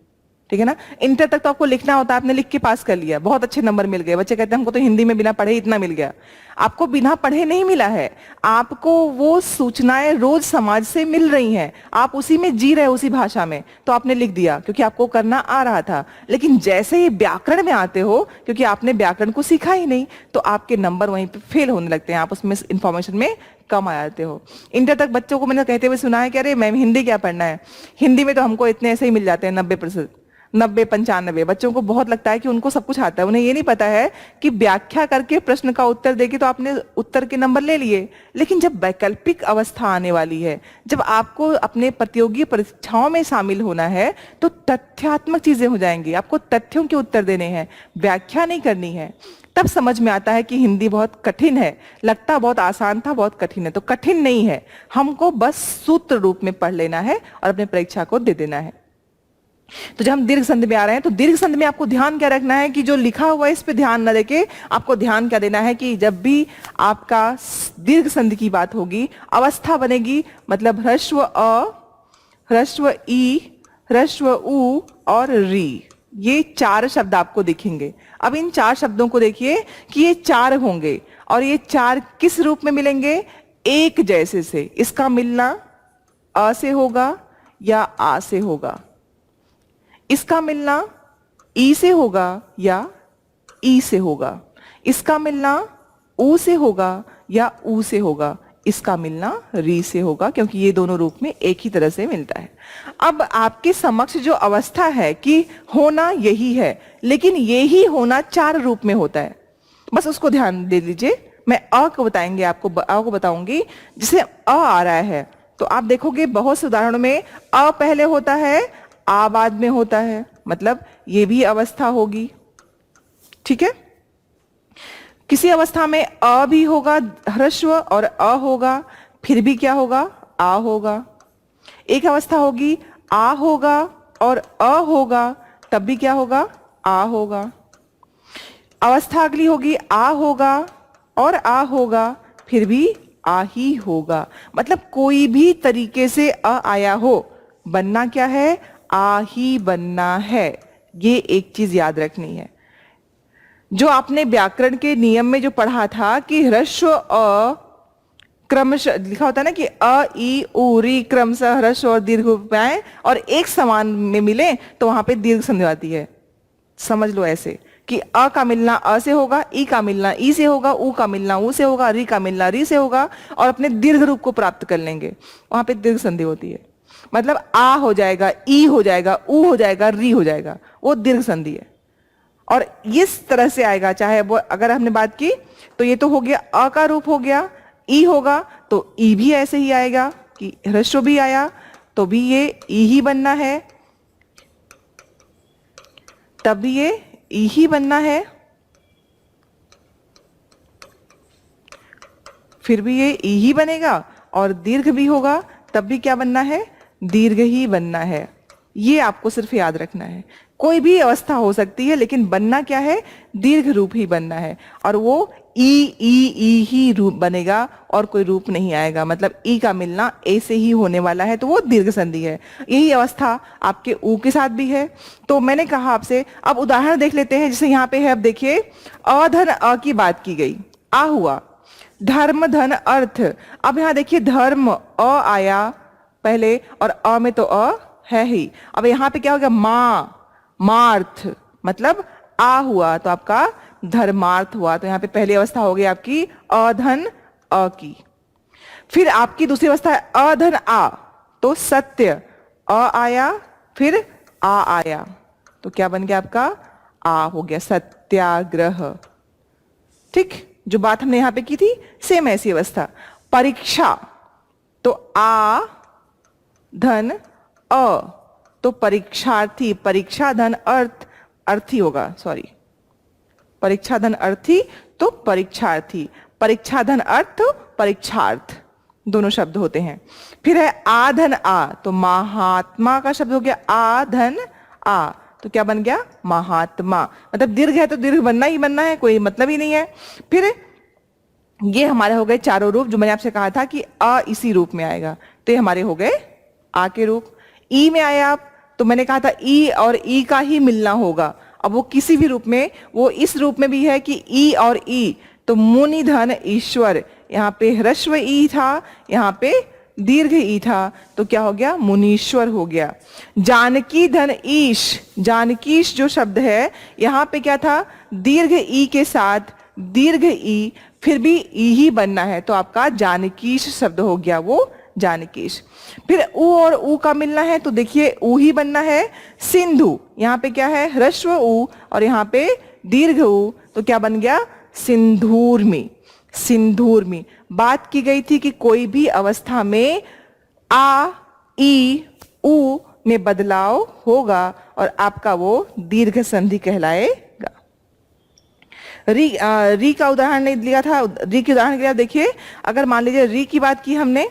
ठीक है ना। इंटर तक तो आपको लिखना होता है, आपने लिख के पास कर लिया, बहुत अच्छे नंबर मिल गए। बच्चे कहते हैं हमको तो हिंदी में बिना पढ़े इतना मिल गया। आपको बिना पढ़े नहीं मिला है, आपको वो सूचनाएं रोज समाज से मिल रही हैं, आप उसी में जी रहे, उसी भाषा में, तो आपने लिख दिया क्योंकि आपको करना आ रहा था। लेकिन जैसे ही व्याकरण में आते हो, क्योंकि आपने व्याकरण को सीखा ही नहीं, तो आपके नंबर वहीं पे फेल होने लगते हैं, आप उसमें इंफॉर्मेशन में कम आ जाते हो। इंटर तक बच्चों को मैंने कहते हुए सुना है कि अरे मैम हिंदी क्या पढ़ना है, हिंदी में तो हमको इतने ऐसे ही मिल जाते हैं 90%, 90-95। बच्चों को बहुत लगता है कि उनको सब कुछ आता है, उन्हें ये नहीं पता है कि व्याख्या करके प्रश्न का उत्तर देके तो आपने उत्तर के नंबर ले लिए, लेकिन जब वैकल्पिक अवस्था आने वाली है, जब आपको अपने प्रतियोगी परीक्षाओं में शामिल होना है, तो तथ्यात्मक चीजें हो जाएंगी, आपको तथ्यों के उत्तर देने हैं, व्याख्या नहीं करनी है। तब समझ में आता है कि हिंदी बहुत कठिन है, लगता बहुत आसान था, बहुत कठिन है। तो कठिन नहीं है, हमको बस सूत्र रूप में पढ़ लेना है और अपने परीक्षा को दे देना है। तो जब हम दीर्घ संधि में आ रहे हैं, तो दीर्घ संधि में आपको ध्यान क्या रखना है कि जो लिखा हुआ है इस पे ध्यान न देके आपको ध्यान क्या देना है कि जब भी आपका दीर्घ संधि की बात होगी, अवस्था बनेगी, मतलब ह्रस्व अ, ह्रस्व ई, ह्रस्व उ और री, ये 4 शब्द आपको दिखेंगे। अब इन 4 शब्दों को देखिए कि ये 4 होंगे और ये 4 किस रूप में मिलेंगे, एक जैसे से। इसका मिलना अ से होगा या आ से होगा, इसका मिलना ई से होगा या ई से होगा, इसका मिलना ऊ से होगा या ऊ से होगा, इसका मिलना री से होगा, क्योंकि ये दोनों रूप में एक ही तरह से मिलता है। अब आपके समक्ष जो अवस्था है कि होना यही है, लेकिन यही होना 4 रूप में होता है, बस उसको ध्यान दे लीजिए। मैं अ को बताएंगे आपको, अ को बताऊंगी, जिसे अ आ रहा है तो आप देखोगे बहुत से उदाहरणों में अ पहले होता है, आ बाद में होता है, मतलब ये भी अवस्था होगी। ठीक है, किसी अवस्था में अ भी होगा ह्रस्व और अ होगा, फिर भी क्या होगा, आ होगा। एक अवस्था होगी आ होगा और अ होगा, तब भी क्या होगा, आ होगा। अवस्था अगली होगी आ होगा और आ होगा, फिर भी आ ही होगा। मतलब कोई भी तरीके से अ आया हो, बनना क्या है, आ ही बनना है। ये एक चीज याद रखनी है। जो आपने व्याकरण के नियम में जो पढ़ा था कि ह्रस्व अ क्रमशः लिखा होता है ना कि अ ई उ री क्रमशः ह्रस्व और दीर्घ आए और एक समान में मिले तो वहां पे दीर्घ संधि आती है। समझ लो ऐसे कि अ का मिलना अ से होगा, ई का मिलना ई से होगा, उ का मिलना उ से होगा, री का मिलना री से होगा और अपने दीर्घ रूप को प्राप्त कर लेंगे, वहां पे दीर्घ संधि होती है। मतलब आ हो जाएगा, ई हो जाएगा, उ हो जाएगा, री हो जाएगा, वो दीर्घ संधि है। और इस तरह से आएगा, चाहे वो अगर हमने बात की तो ये तो हो गया अ का रूप हो गया, ई होगा तो ई भी ऐसे ही आएगा कि ह्रस्व भी आया तो भी ये ई ही बनना है, तब भी ये ई ही बनना है, फिर भी ये ई ही बनेगा, और दीर्घ भी होगा तब भी क्या बनना है, दीर्घ ही बनना है। ये आपको सिर्फ याद रखना है। कोई भी अवस्था हो सकती है, लेकिन बनना क्या है, दीर्घ रूप ही बनना है, और वो ई ही रूप बनेगा और कोई रूप नहीं आएगा। मतलब ई का मिलना ए से ही होने वाला है, तो वो दीर्घ संधि है। यही अवस्था आपके ऊ के साथ भी है। तो मैंने कहा आपसे, अब उदाहरण देख लेते हैं। जैसे यहाँ पे है, अब देखिए अधन अ की बात की गई, आ हुआ, धर्म धन अर्थ। अब यहाँ देखिए धर्म अ आया पहले और अ में तो अ है ही। अब यहाँ पे क्या हो गया, मार्थ, मतलब आ हुआ तो आपका धर्मार्थ हुआ। तो यहाँ पे पहली अवस्था हो गई आपकी अधन अ की। फिर आपकी दूसरी अवस्था है अधन आ, तो सत्य, अ आया फिर आ आया, तो क्या बन गया आपका, आ हो गया, सत्याग्रह। ठीक, जो बात हमने यहां पे की थी सेम ऐसी अवस्था। परीक्षा, तो आ धन अ, तो परीक्षार्थी, परीक्षा धन अर्थ, अर्थी होगा, सॉरी, परीक्षा धन अर्थी तो परीक्षार्थी, परीक्षा धन अर्थ परीक्षार्थ, दोनों शब्द होते हैं। फिर है आ धन आ, तो महात्मा का शब्द हो गया आ धन आ, तो क्या बन गया, महात्मा। मतलब दीर्घ है तो दीर्घ बनना ही बनना है, कोई मतलब ही नहीं है। फिर ये हमारे हो गए चारों रूप, जो मैंने आपसे कहा था कि अ इसी रूप में आएगा, तो ये हमारे हो गए आ के रूप। ई में आया आप तो मैंने कहा था ई और ई का ही मिलना होगा। अब वो किसी भी रूप में, वो इस रूप में भी है कि ई और ई, तो मुनि धन ईश्वर, यहाँ पे ह्रस्व ई था, यहाँ पे दीर्घ ई था, तो क्या हो गया, मुनीश्वर हो गया। जानकी धन ईश, जानकीश जो शब्द है यहाँ पे क्या था, दीर्घ ई के साथ दीर्घ ई, फिर भी ई ही बनना है, तो आपका जानकीश शब्द हो गया वो जानकीश। फिर उ और उ का मिलना है, तो देखिए उ ही बनना है। सिंधु, यहाँ पे क्या है, ह्रस्व उ और यहाँ पे दीर्घ उ, तो क्या बन गया, सिंधूर्मी। सिंधूर्मी। बात की गई थी कि कोई भी अवस्था में आ, ई, उ में बदलाव होगा और आपका वो दीर्घ संधि कहलाएगा। री का उदाहरण नहीं दिया था, री के उदाहरण के लिए देखिए, अगर मान लीजिए री की बात की हमने,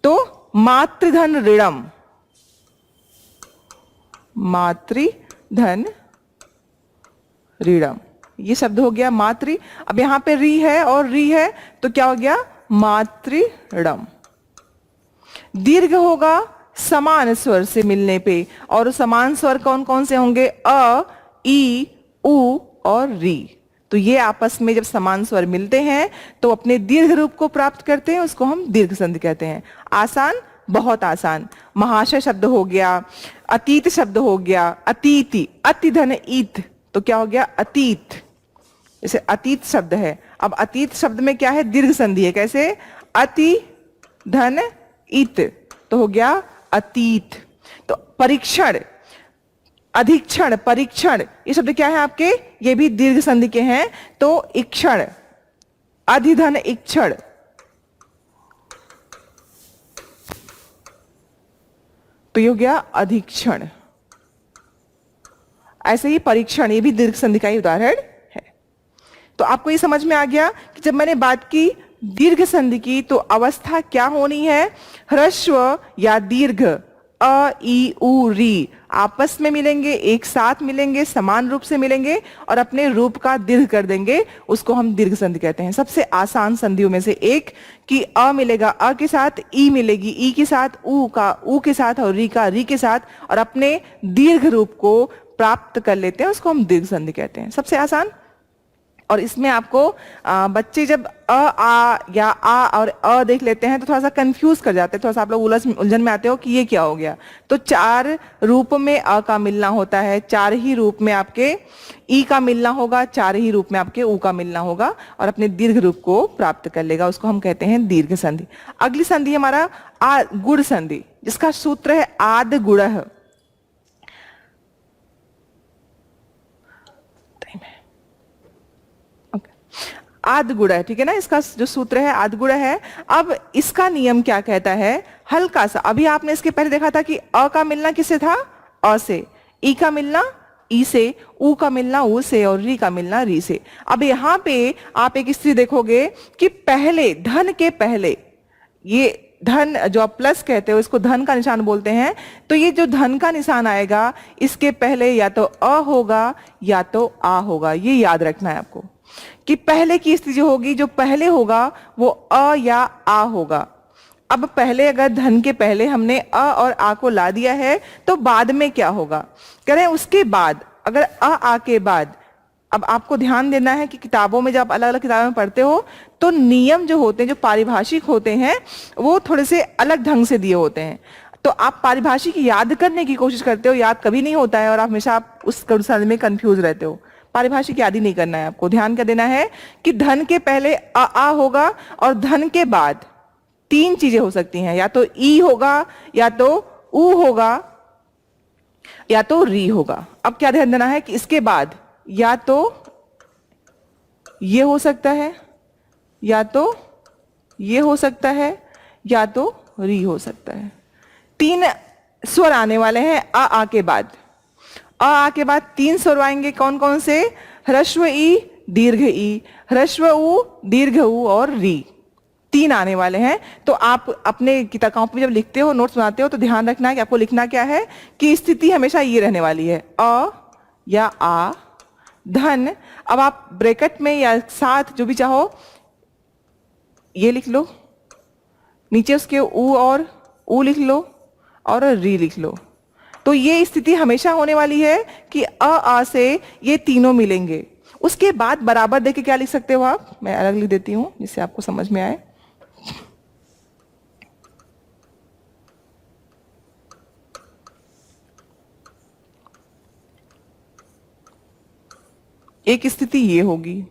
तो मातृधन ऋणम, मातृधन ऋणम, ये शब्द हो गया मातृ। अब यहां पे री है और री है, तो क्या हो गया, मातृणम। दीर्घ होगा समान स्वर से मिलने पे, और समान स्वर कौन कौन से होंगे, अ, ई, उ और री। तो ये आपस में जब समान स्वर मिलते हैं तो अपने दीर्घ रूप को प्राप्त करते हैं, उसको हम दीर्घ संधि कहते हैं। आसान, बहुत आसान। महाशय शब्द हो गया, अतीत शब्द हो गया, अतीति, अति धन ईत, तो क्या हो गया, अतीत। जैसे अतीत शब्द है, अब अतीत शब्द में क्या है, दीर्घ संधि है, कैसे, अति धन इत, तो हो गया अतीत। तो परीक्षण, अधिक्षण, परीक्षण, ये शब्द क्या है आपके, ये भी दीर्घ संधि के हैं, तो इक्षण, अधिधन इक्षण, तो ये हो गया अधिक्षण। ऐसे ही परीक्षण, ये भी दीर्घ संधि का ही उदाहरण है। तो आपको ये समझ में आ गया कि जब मैंने बात की दीर्घ संधि की, तो अवस्था क्या होनी है, ह्रस्व या दीर्घ, अ, ई, उ, री आपस में मिलेंगे, एक साथ मिलेंगे, समान रूप से मिलेंगे और अपने रूप का दीर्घ कर देंगे, उसको हम दीर्घ संधि कहते हैं। सबसे आसान संधियों में से एक कि अ मिलेगा अ के साथ, ई मिलेगी ई के साथ, उ का उ के साथ और री का री के साथ, और अपने दीर्घ रूप को प्राप्त कर लेते हैं, उसको हम दीर्घ संधि कहते हैं। सबसे आसान। और इसमें आपको बच्चे जब अ, आ या आ और अ देख लेते हैं तो थोड़ा सा कंफ्यूज कर जाते हैं, थोड़ा सा आप लोग उलझन में आते हो कि ये क्या हो गया। तो 4 रूप में अ का मिलना होता है, 4 ही रूप में आपके ई का मिलना होगा, 4 ही रूप में आपके उ का मिलना होगा और अपने दीर्घ रूप को प्राप्त कर लेगा, उसको हम कहते हैं दीर्घ संधि। अगली संधि हमारा आ गुण संधि, जिसका सूत्र है आद गुणः। आदगुण है, ठीक है ना, इसका जो सूत्र है आदगुण है। अब इसका नियम क्या कहता है, हल्का सा, अभी आपने इसके पहले देखा था कि अ का मिलना किससे था, अ से, ई का मिलना ई से, उ का मिलना उ से और री का मिलना री से। अब यहां पे आप एक स्थिति देखोगे कि पहले, धन के पहले, ये धन जो आप प्लस कहते हो इसको धन का निशान बोलते हैं, तो ये जो धन का निशान आएगा इसके पहले या तो अ होगा या तो आ होगा। ये याद रखना है आपको कि पहले की स्थिति जो होगी, जो पहले होगा वो अ या आ होगा। अब पहले अगर धन के पहले हमने अ और आ को ला दिया है तो बाद में क्या होगा, कह रहे हैं उसके बाद, अगर अ आ के बाद, अब आपको ध्यान देना है कि किताबों में जब आप अलग अलग किताबों में पढ़ते हो तो नियम जो होते हैं, जो पारिभाषिक होते हैं, वो थोड़े से अलग ढंग से दिए होते हैं। तो आप पारिभाषिक याद करने की कोशिश करते हो, याद कभी नहीं होता है और आप हमेशा आप उस संदर्भ में कंफ्यूज रहते हो। पारिभाषिक याद ही नहीं करना है आपको, ध्यान क्या देना है कि धन के पहले आ होगा और धन के बाद 3 चीजें हो सकती हैं, या तो ई होगा या तो उ होगा या तो री होगा। अब क्या ध्यान देना है कि इसके बाद या तो ये हो सकता है, या तो ये हो सकता है, या तो री हो सकता है। 3 स्वर आने वाले हैं आ के बाद। आ के बाद 3 स्वर आएंगे, कौन कौन से, ह्रस्व ई, दीर्घ ई, ह्रस्व उ, दीर्घ उ और री, 3 आने वाले हैं। तो आप अपने किताबों में जब लिखते हो, नोट्स बनाते हो, तो ध्यान रखना है कि आपको लिखना क्या है कि स्थिति हमेशा ये रहने वाली है, अ या आ, धन। अब आप ब्रैकेट में या साथ जो भी चाहो ये लिख लो, नीचे उसके उ और उ लिख लो और री लिख लो। तो ये स्थिति हमेशा होने वाली है कि आ से ये तीनों मिलेंगे। उसके बाद बराबर देके क्या लिख सकते हो आप, मैं अलग लिख देती हूं जिससे आपको समझ में आए। एक स्थिति ये होगी,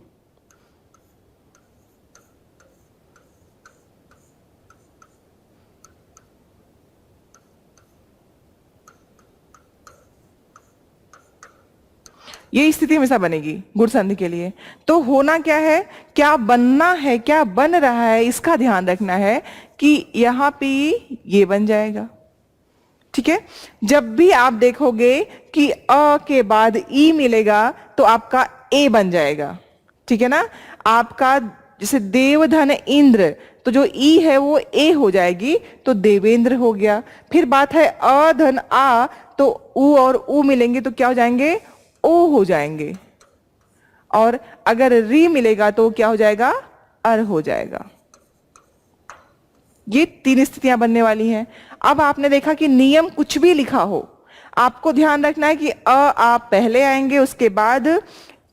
ये स्थिति हमेशा बनेगी गुण संधि के लिए। तो होना क्या है, क्या बनना है, क्या बन रहा है, इसका ध्यान रखना है कि यहां पे ये बन जाएगा। ठीक है, जब भी आप देखोगे कि अ के बाद ई मिलेगा तो आपका ए बन जाएगा। ठीक है ना, आपका जैसे देवधन इंद्र, तो जो ई है वो ए हो जाएगी तो देवेंद्र हो गया। फिर बात है अधन आ, तो उ और उ मिलेंगे तो क्या हो जाएंगे, ओ हो जाएंगे। और अगर री मिलेगा तो क्या हो जाएगा, अर हो जाएगा। ये तीन स्थितियां बनने वाली हैं। अब आपने देखा कि नियम कुछ भी लिखा हो, आपको ध्यान रखना है कि आप पहले आएंगे, उसके बाद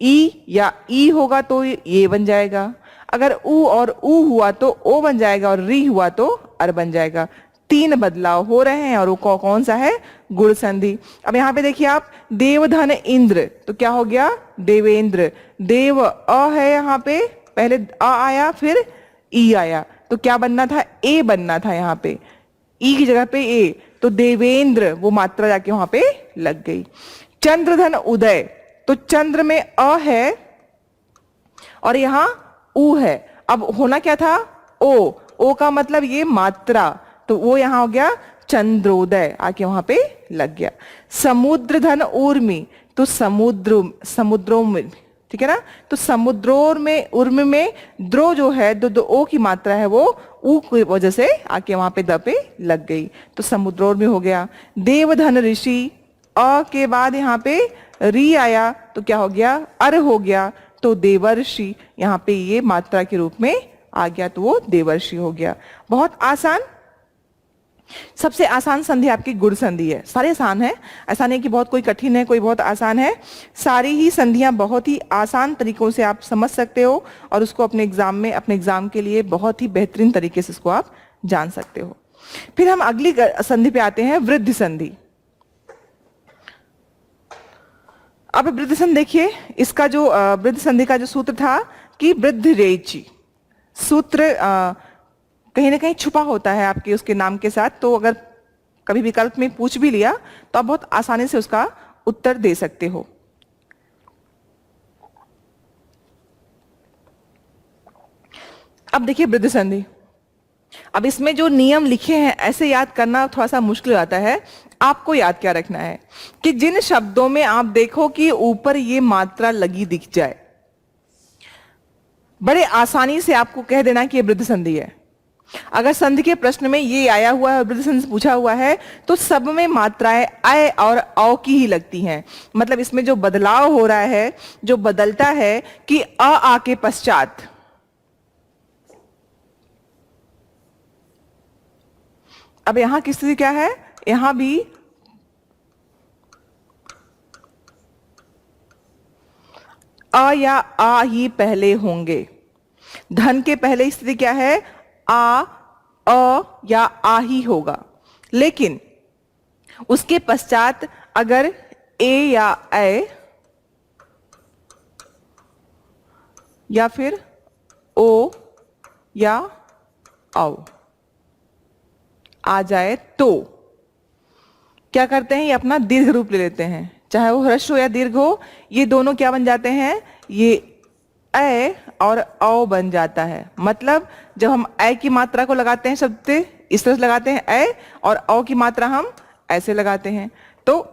ई या ई होगा तो ये बन जाएगा। अगर उ और उ हुआ तो ओ बन जाएगा, और री हुआ तो अर बन जाएगा। तीन बदलाव हो रहे हैं और वो कौन सा है, गुण संधि। अब यहां पे देखिए आप, देवधन इंद्र तो क्या हो गया, देवेंद्र। देव अ है, यहां पे पहले अ आया फिर ई आया, तो क्या बनना था, ए बनना था। यहां पे ई की जगह पे ए, तो देवेंद्र वो मात्रा जाके वहां पे लग गई। चंद्रधन उदय, तो चंद्र में अ है और यहां उ है। अब होना क्या था, ओ का मतलब ये मात्रा, तो वो यहां हो गया चंद्रोदय, आके वहां पे लग गया। समुद्रधन ऊर्मी, तो समुद्रों में, ठीक है ना, तो समुद्रों में, उर्म में द्रो जो है, दो ओ की मात्रा है वो ऊ की वजह से आके वहां पे द पे लग गई, तो समुद्रों में हो गया। देवधन ऋषि, अ के बाद यहाँ पे री आया तो क्या हो गया, अर हो गया, तो देवर्षि यहाँ पे ये मात्रा के रूप में आ गया, तो वो देवर्षि हो गया। बहुत आसान, सबसे आसान संधि आपकी गुण संधि है। सारे आसान है, ऐसा नहीं कि बहुत कोई कठिन है, कोई बहुत आसान है। सारी ही संधियां बहुत ही आसान तरीकों से आप समझ सकते हो और उसको अपने एग्जाम में, अपने एग्जाम के लिए बहुत ही बेहतरीन तरीके से इसको आप जान सकते हो। फिर हम अगली संधि पे आते हैं, वृद्धि संधि। अब वृद्धि संधि देखिए, इसका जो वृद्धि संधि का जो सूत्र था कि वृद्धि रेचि, सूत्र कहीं ना कहीं छुपा होता है आपके उसके नाम के साथ, तो अगर कभी विकल्प में पूछ भी लिया तो आप बहुत आसानी से उसका उत्तर दे सकते हो। अब देखिए वृद्धि संधि, अब इसमें जो नियम लिखे हैं ऐसे याद करना थोड़ा सा मुश्किल आता है। आपको याद क्या रखना है कि जिन शब्दों में आप देखो कि ऊपर ये मात्रा लगी दिख जाए, बड़े आसानी से आपको कह देना कि ये वृद्धि संधि है। अगर संधि के प्रश्न में ये आया हुआ है, वृद्धि संधि पूछा हुआ है, तो सब में मात्राएं अय और औ की ही लगती हैं। मतलब इसमें जो बदलाव हो रहा है, जो बदलता है कि आ के पश्चात अब यहां की स्थिति क्या है, यहां भी अ या आ ही पहले होंगे। धन के पहले स्थिति क्या है, आ, अ या आ ही होगा। लेकिन उसके पश्चात अगर ए या ए या फिर ओ या औ आ जाए तो क्या करते हैं, ये अपना दीर्घ रूप ले लेते हैं, चाहे वो ह्रस्व हो या दीर्घ हो, ये दोनों क्या बन जाते हैं, ये ए और औ बन जाता है। मतलब जब हम ए की मात्रा को लगाते हैं शब्द पे इस तरह से लगाते हैं ए, और औ की मात्रा हम ऐसे लगाते हैं। तो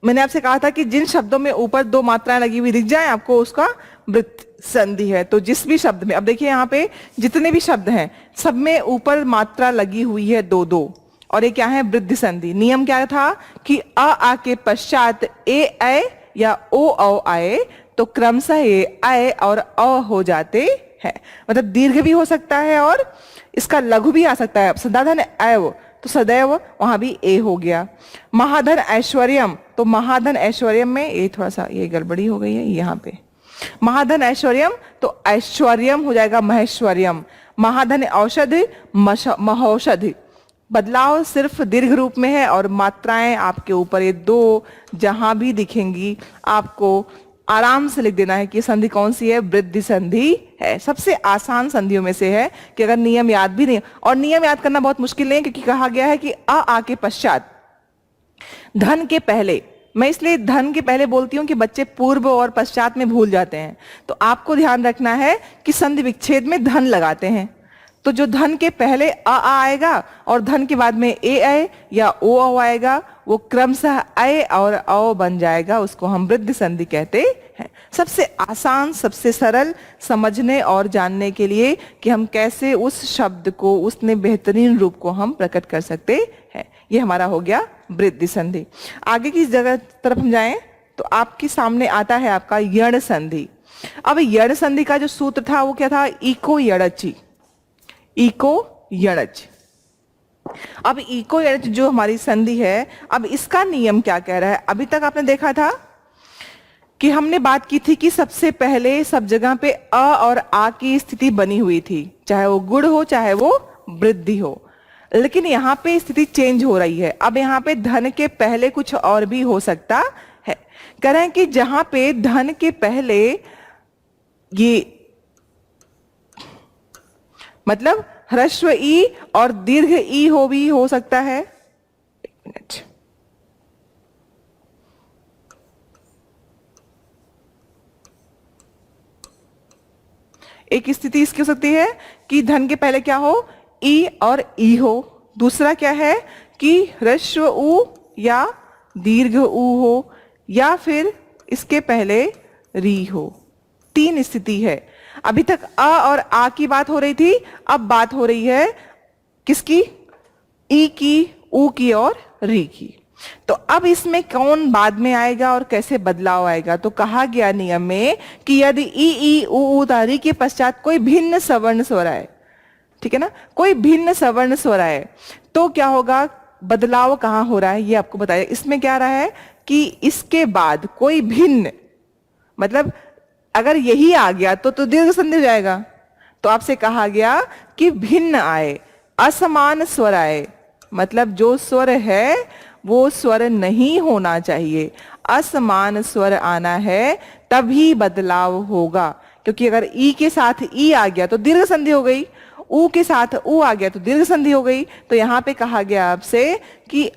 मैंने आपसे कहा था कि जिन शब्दों में ऊपर दो मात्राएं लगी हुई दिख जाए आपको, उसका वृत्त संधि है। तो जिस भी शब्द में, अब देखिए यहाँ पे जितने भी शब्द हैं सब में ऊपर मात्रा लगी हुई है दो दो, और ये क्या है, वृद्धि संधि। नियम क्या था कि आ के पश्चात ए या ओ आए तो क्रमशः ये अय और अ हो जाते हैं। मतलब दीर्घ भी हो सकता है और इसका लघु भी आ सकता है। संधाधन एव तो सदैव वहां भी ए हो गया। महाधन ऐश्वर्यम, तो महाधन ऐश्वर्यम में ये थोड़ा सा ये गड़बड़ी हो गई है यहाँ पे। महाधन ऐश्वर्यम तो ऐश्वर्यम हो जाएगा महेश्वर्यम। महाधन औषधि महौषधि। बदलाव सिर्फ दीर्घ रूप में है और मात्राएं आपके ऊपर, ये दो जहां भी दिखेंगी आपको आराम से लिख देना है कि संधि कौन सी है, वृद्धि संधि है। सबसे आसान संधियों में से है कि अगर नियम याद भी नहीं, और नियम याद करना बहुत मुश्किल नहीं है क्योंकि कहा गया है कि आ के पश्चात धन के पहले, मैं इसलिए धन के पहले बोलती हूं कि बच्चे पूर्व और पश्चात में भूल जाते हैं, तो आपको ध्यान रखना है कि संधि विच्छेद में धन लगाते हैं, तो जो धन के पहले आ आएगा और धन के बाद में ए आए या ओ आएगा, वो क्रमशः अय और औ बन जाएगा, उसको हम वृद्धि संधि कहते हैं। सबसे आसान, सबसे सरल समझने और जानने के लिए कि हम कैसे उस शब्द को, उसने बेहतरीन रूप को हम प्रकट कर सकते हैं। ये हमारा हो गया वृद्धि संधि। आगे की जगह तरफ हम जाएं तो आपके सामने आता है आपका यण संधि। अब यण संधि का जो सूत्र था वो क्या था, इको यणचि, इको यणच। अब इको यणच जो हमारी संधि है, अब इसका नियम क्या कह रहा है। अभी तक आपने देखा था कि हमने बात की थी कि सबसे पहले सब जगह पे अ और आ की स्थिति बनी हुई थी, चाहे वो गुण हो चाहे वो वृद्धि हो, लेकिन यहाँ पे स्थिति चेंज हो रही है। अब यहाँ पे धन के पहले कुछ और भी हो सकता है। कह रहे हैं कि जहां पे धन के पहले ये मतलब ह्रस्व ई और दीर्घ ई हो भी हो सकता है। एक मिनट, एक स्थिति इसकी हो सकती है कि धन के पहले क्या हो, ई और ई हो। दूसरा क्या है कि ह्रस्व उ या दीर्घ उ हो, या फिर इसके पहले री हो। तीन स्थिति है। अभी तक अ और आ की बात हो रही थी, अब बात हो रही है किसकी, ई की, ऊ की और री की। तो अब इसमें कौन बाद में आएगा और कैसे बदलाव आएगा। तो कहा गया नियम में कि यदि ई ऊ री के पश्चात कोई भिन्न सवर्ण स्वर आए, ठीक है ना, कोई भिन्न सवर्ण स्वर आए, तो क्या होगा, बदलाव कहां हो रहा है ये आपको बताया। इसमें क्या रहा है कि इसके बाद कोई भिन्न, मतलब अगर यही आ गया तो दीर्घ संधि हो जाएगा। तो आपसे कहा गया कि भिन्न आए, असमान स्वर आए, मतलब जो स्वर है वो स्वर नहीं होना चाहिए, असमान स्वर आना है तभी बदलाव होगा। क्योंकि अगर ई के साथ ई आ गया तो दीर्घ संधि हो गई, ऊ के साथ ऊ आ गया तो दीर्घ संधि हो गई। तो यहां पे कहा गया आपसे कि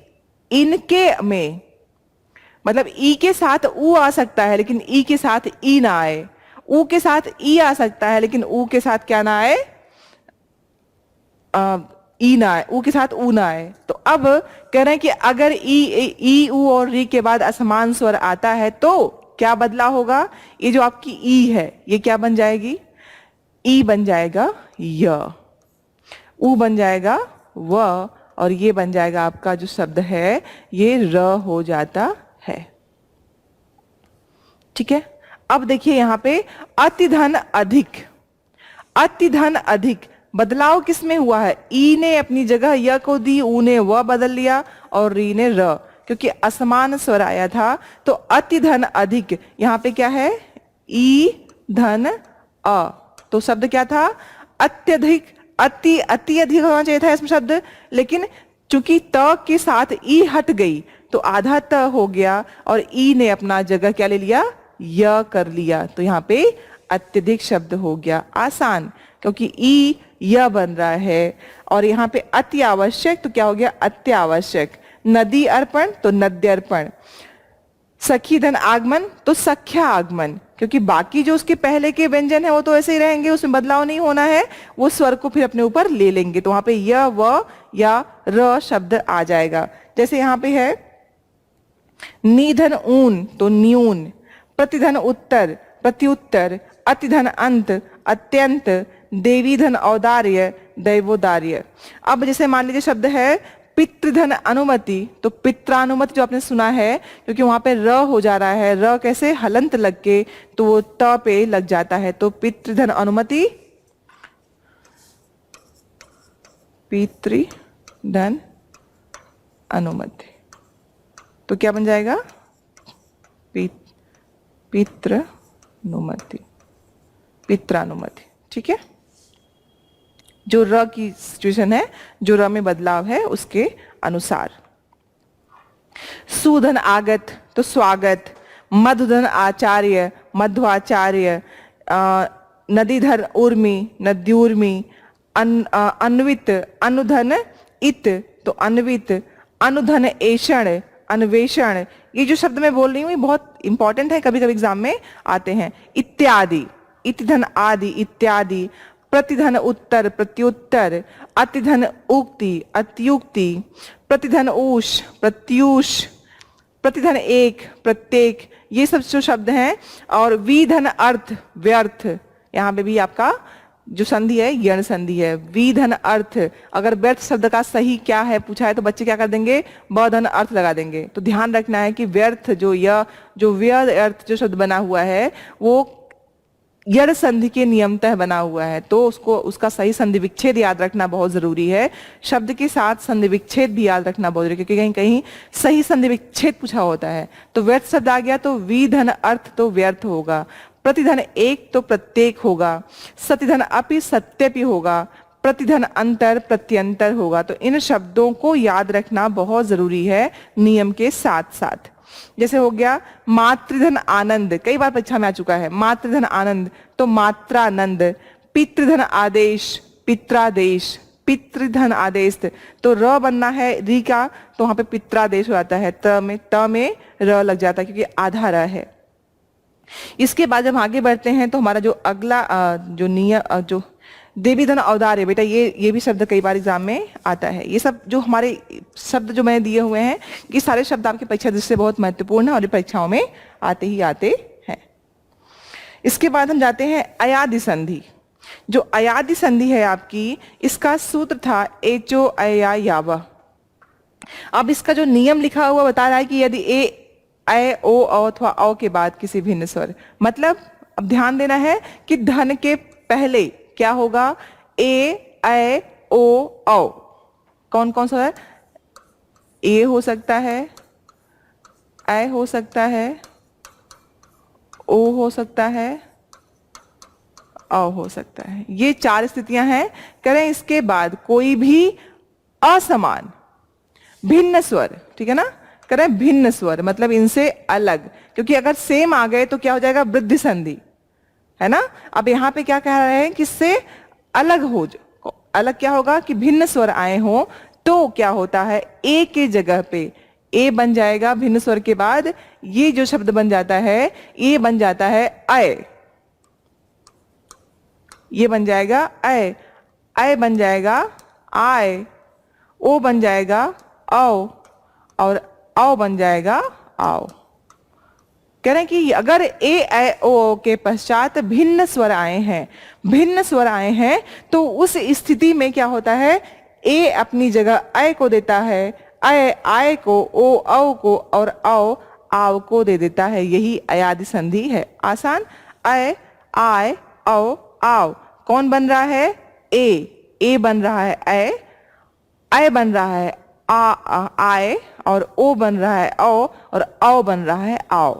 इनके में, मतलब ई के साथ ऊ आ सकता है लेकिन ई के साथ ई ना आए, ऊ के साथ ई आ सकता है लेकिन ऊ के साथ क्या ना आए, ई ना आए, ऊ के साथ ऊ ना आए। तो अब कह रहे हैं कि अगर ई ऊ और री के बाद असमान स्वर आता है तो क्या बदलाव होगा, ये जो आपकी ई है ये क्या बन जाएगी, ई बन जाएगा य, ऊ बन जाएगा व, और ये बन जाएगा आपका जो शब्द है ये र हो जाता है। ठीक है। अब देखिए यहां पे अतिधन अधिक, अतिधन अधिक बदलाव किसमें हुआ है, ई ने अपनी जगह य को दी, ऊ ने व बदल लिया और री ने र, क्योंकि असमान स्वर आया था। तो अतिधन अधिक यहां पे क्या है, ई धन अ, तो शब्द क्या था, अत्यधिक, अति अति अधिक होना चाहिए था इसमें शब्द, लेकिन चूंकि त के साथ ई हट गई तो आधा त हो गया और ई ने अपना जगह क्या ले लिया, य कर लिया। तो यहाँ पे अत्यधिक शब्द हो गया। आसान, क्योंकि ई य बन रहा है, और यहाँ पे अति आवश्यक तो क्या हो गया, अत्यावश्यक। नदी अर्पण तो नद्य अर्पण, सखी धन आगमन तो सख्या आगमन, क्योंकि बाकी जो उसके पहले के व्यंजन है वो तो ऐसे ही रहेंगे, उसमें बदलाव नहीं होना है, वो स्वर को फिर अपने ऊपर ले लेंगे। तो वहां पे य व या र शब्द आ जाएगा। जैसे यहाँ पे है निधन ऊन तो न्यून, प्रतिधन उत्तर प्रत्युत्तर, अतिधन अंत अत्यंत, देवी धन औदार्य दैवोदार्य। अब जैसे मान लीजिए शब्द है पितृधन अनुमति, तो पित्रानुमति जो आपने सुना है, क्योंकि वहां पे र हो जा रहा है, र कैसे हलंत लग के तो वो त पे लग जाता है, तो पितृधन अनुमति, पितृधन अनुमति। तो क्या बन जाएगा? पित्रानुमति, पित्रानुमति। ठीक है, जो र की सिचुएशन है, जो र में बदलाव है उसके अनुसार। सुधन आगत तो स्वागत, मधुधन आचार्य मध्वाचार्य, नदीधर उर्मी नद्यूर्मी, अन्वित अनुधन इत तो अन्वित, अनुधन एषण अन्वेषण। ये जो शब्द मैं बोल रही हूँ ये बहुत इंपॉर्टेंट है, कभी कभी एग्जाम में आते हैं। इत्यादि, इतिधन आदि इत्यादि, प्रतिधन उत्तर प्रत्युत्तर, अतिधन उक्ति अत्युक्ति, प्रतिधन ऊष प्रत्यूष, प्रतिधन एक प्रत्येक, ये सब जो शब्द हैं। और विधन अर्थ व्यर्थ, यहाँ पे भी आपका जो संधि है यण संधि है। विधन अर्थ, अगर व्यर्थ शब्द का सही क्या है पूछा है तो बच्चे क्या कर देंगे? बधन अर्थ लगा देंगे। तो ध्यान रखना है कि व्यर्थ जो व्यर्थ जो शब्द बना हुआ है वो यण संधि के नियमतः बना हुआ है, तो उसका सही संधि विच्छेद याद रखना बहुत जरूरी है। शब्द के साथ संधि विच्छेद भी याद रखना बहुत जरूरी है, क्योंकि कहीं कहीं सही संधि विच्छेद पूछा होता है। तो व्यर्थ शब्द आ गया तो विधन अर्थ तो व्यर्थ होगा, प्रतिधन एक तो प्रत्येक होगा, सतिधन अपि सत्यपि होगा, प्रतिधन अंतर प्रत्यंतर होगा। तो इन शब्दों को याद रखना बहुत जरूरी है नियम के साथ साथ। जैसे हो गया मातृधन आनंद, कई बार परीक्षा में आ चुका है। मातृधन आनंद तो मात्रानंद, पितृधन आदेश पित्रादेश, पितृधन आदेश तो र बनना है री का, तो वहां पे पित्रादेश हो जाता है। त में र लग जाता है क्योंकि आधा र है। इसके बाद जब आगे बढ़ते हैं तो हमारा जो अगला जो नियम जो देवी धन औदार्य, बेटा ये भी शब्द कई बार एग्जाम में आता है। ये सब जो हमारे शब्द जो मैंने दिए हुए हैं ये सारे शब्द आपकी परीक्षा दृष्टि से बहुत महत्वपूर्ण है और ये परीक्षाओं में आते ही आते हैं। इसके बाद हम जाते हैं अयादि संधि। जो अयादि संधि है आपकी, इसका सूत्र था एचो अया यावा। अब इसका जो नियम लिखा हुआ बता रहा है कि यदि ए ओ अथवा औ के बाद किसी भिन्न स्वर, मतलब अब ध्यान देना है कि धन के पहले क्या होगा? ए ओ औ। कौन कौन सा है? ए हो सकता है, ए हो सकता है, ओ हो सकता है, औ हो सकता है। ये चार स्थितियां हैं। करें इसके बाद कोई भी असमान भिन्न स्वर, ठीक है ना, करें भिन्न स्वर मतलब इनसे अलग, क्योंकि अगर सेम आ गए तो क्या हो जाएगा? वृद्धि संधि, है ना। अब यहां पे क्या कह रहे हैं कि इससे अलग हो, अलग क्या होगा कि भिन्न स्वर आए हो तो क्या होता है? ए के जगह पे ए बन जाएगा भिन्न स्वर के बाद, ये जो शब्द बन जाता है ये बन जाता है अय, ये बन जाएगा अय, अय बन जाएगा आय, ओ बन जाएगा औ और औ बन जाएगा आओ। कह रहे हैं कि अगर ए ओ के पश्चात भिन्न स्वर आए हैं, भिन्न स्वर आए हैं तो उस स्थिति में क्या होता है? ए अपनी जगह अय को देता है, अय आय को, ओ औ को और औ आव को दे देता है। यही अयादि संधि है। आसान। अय आय औ आव। कौन बन रहा है? ए बन रहा है अय, अय बन रहा है आय और ओ बन रहा है औ और औ बन रहा है आओ।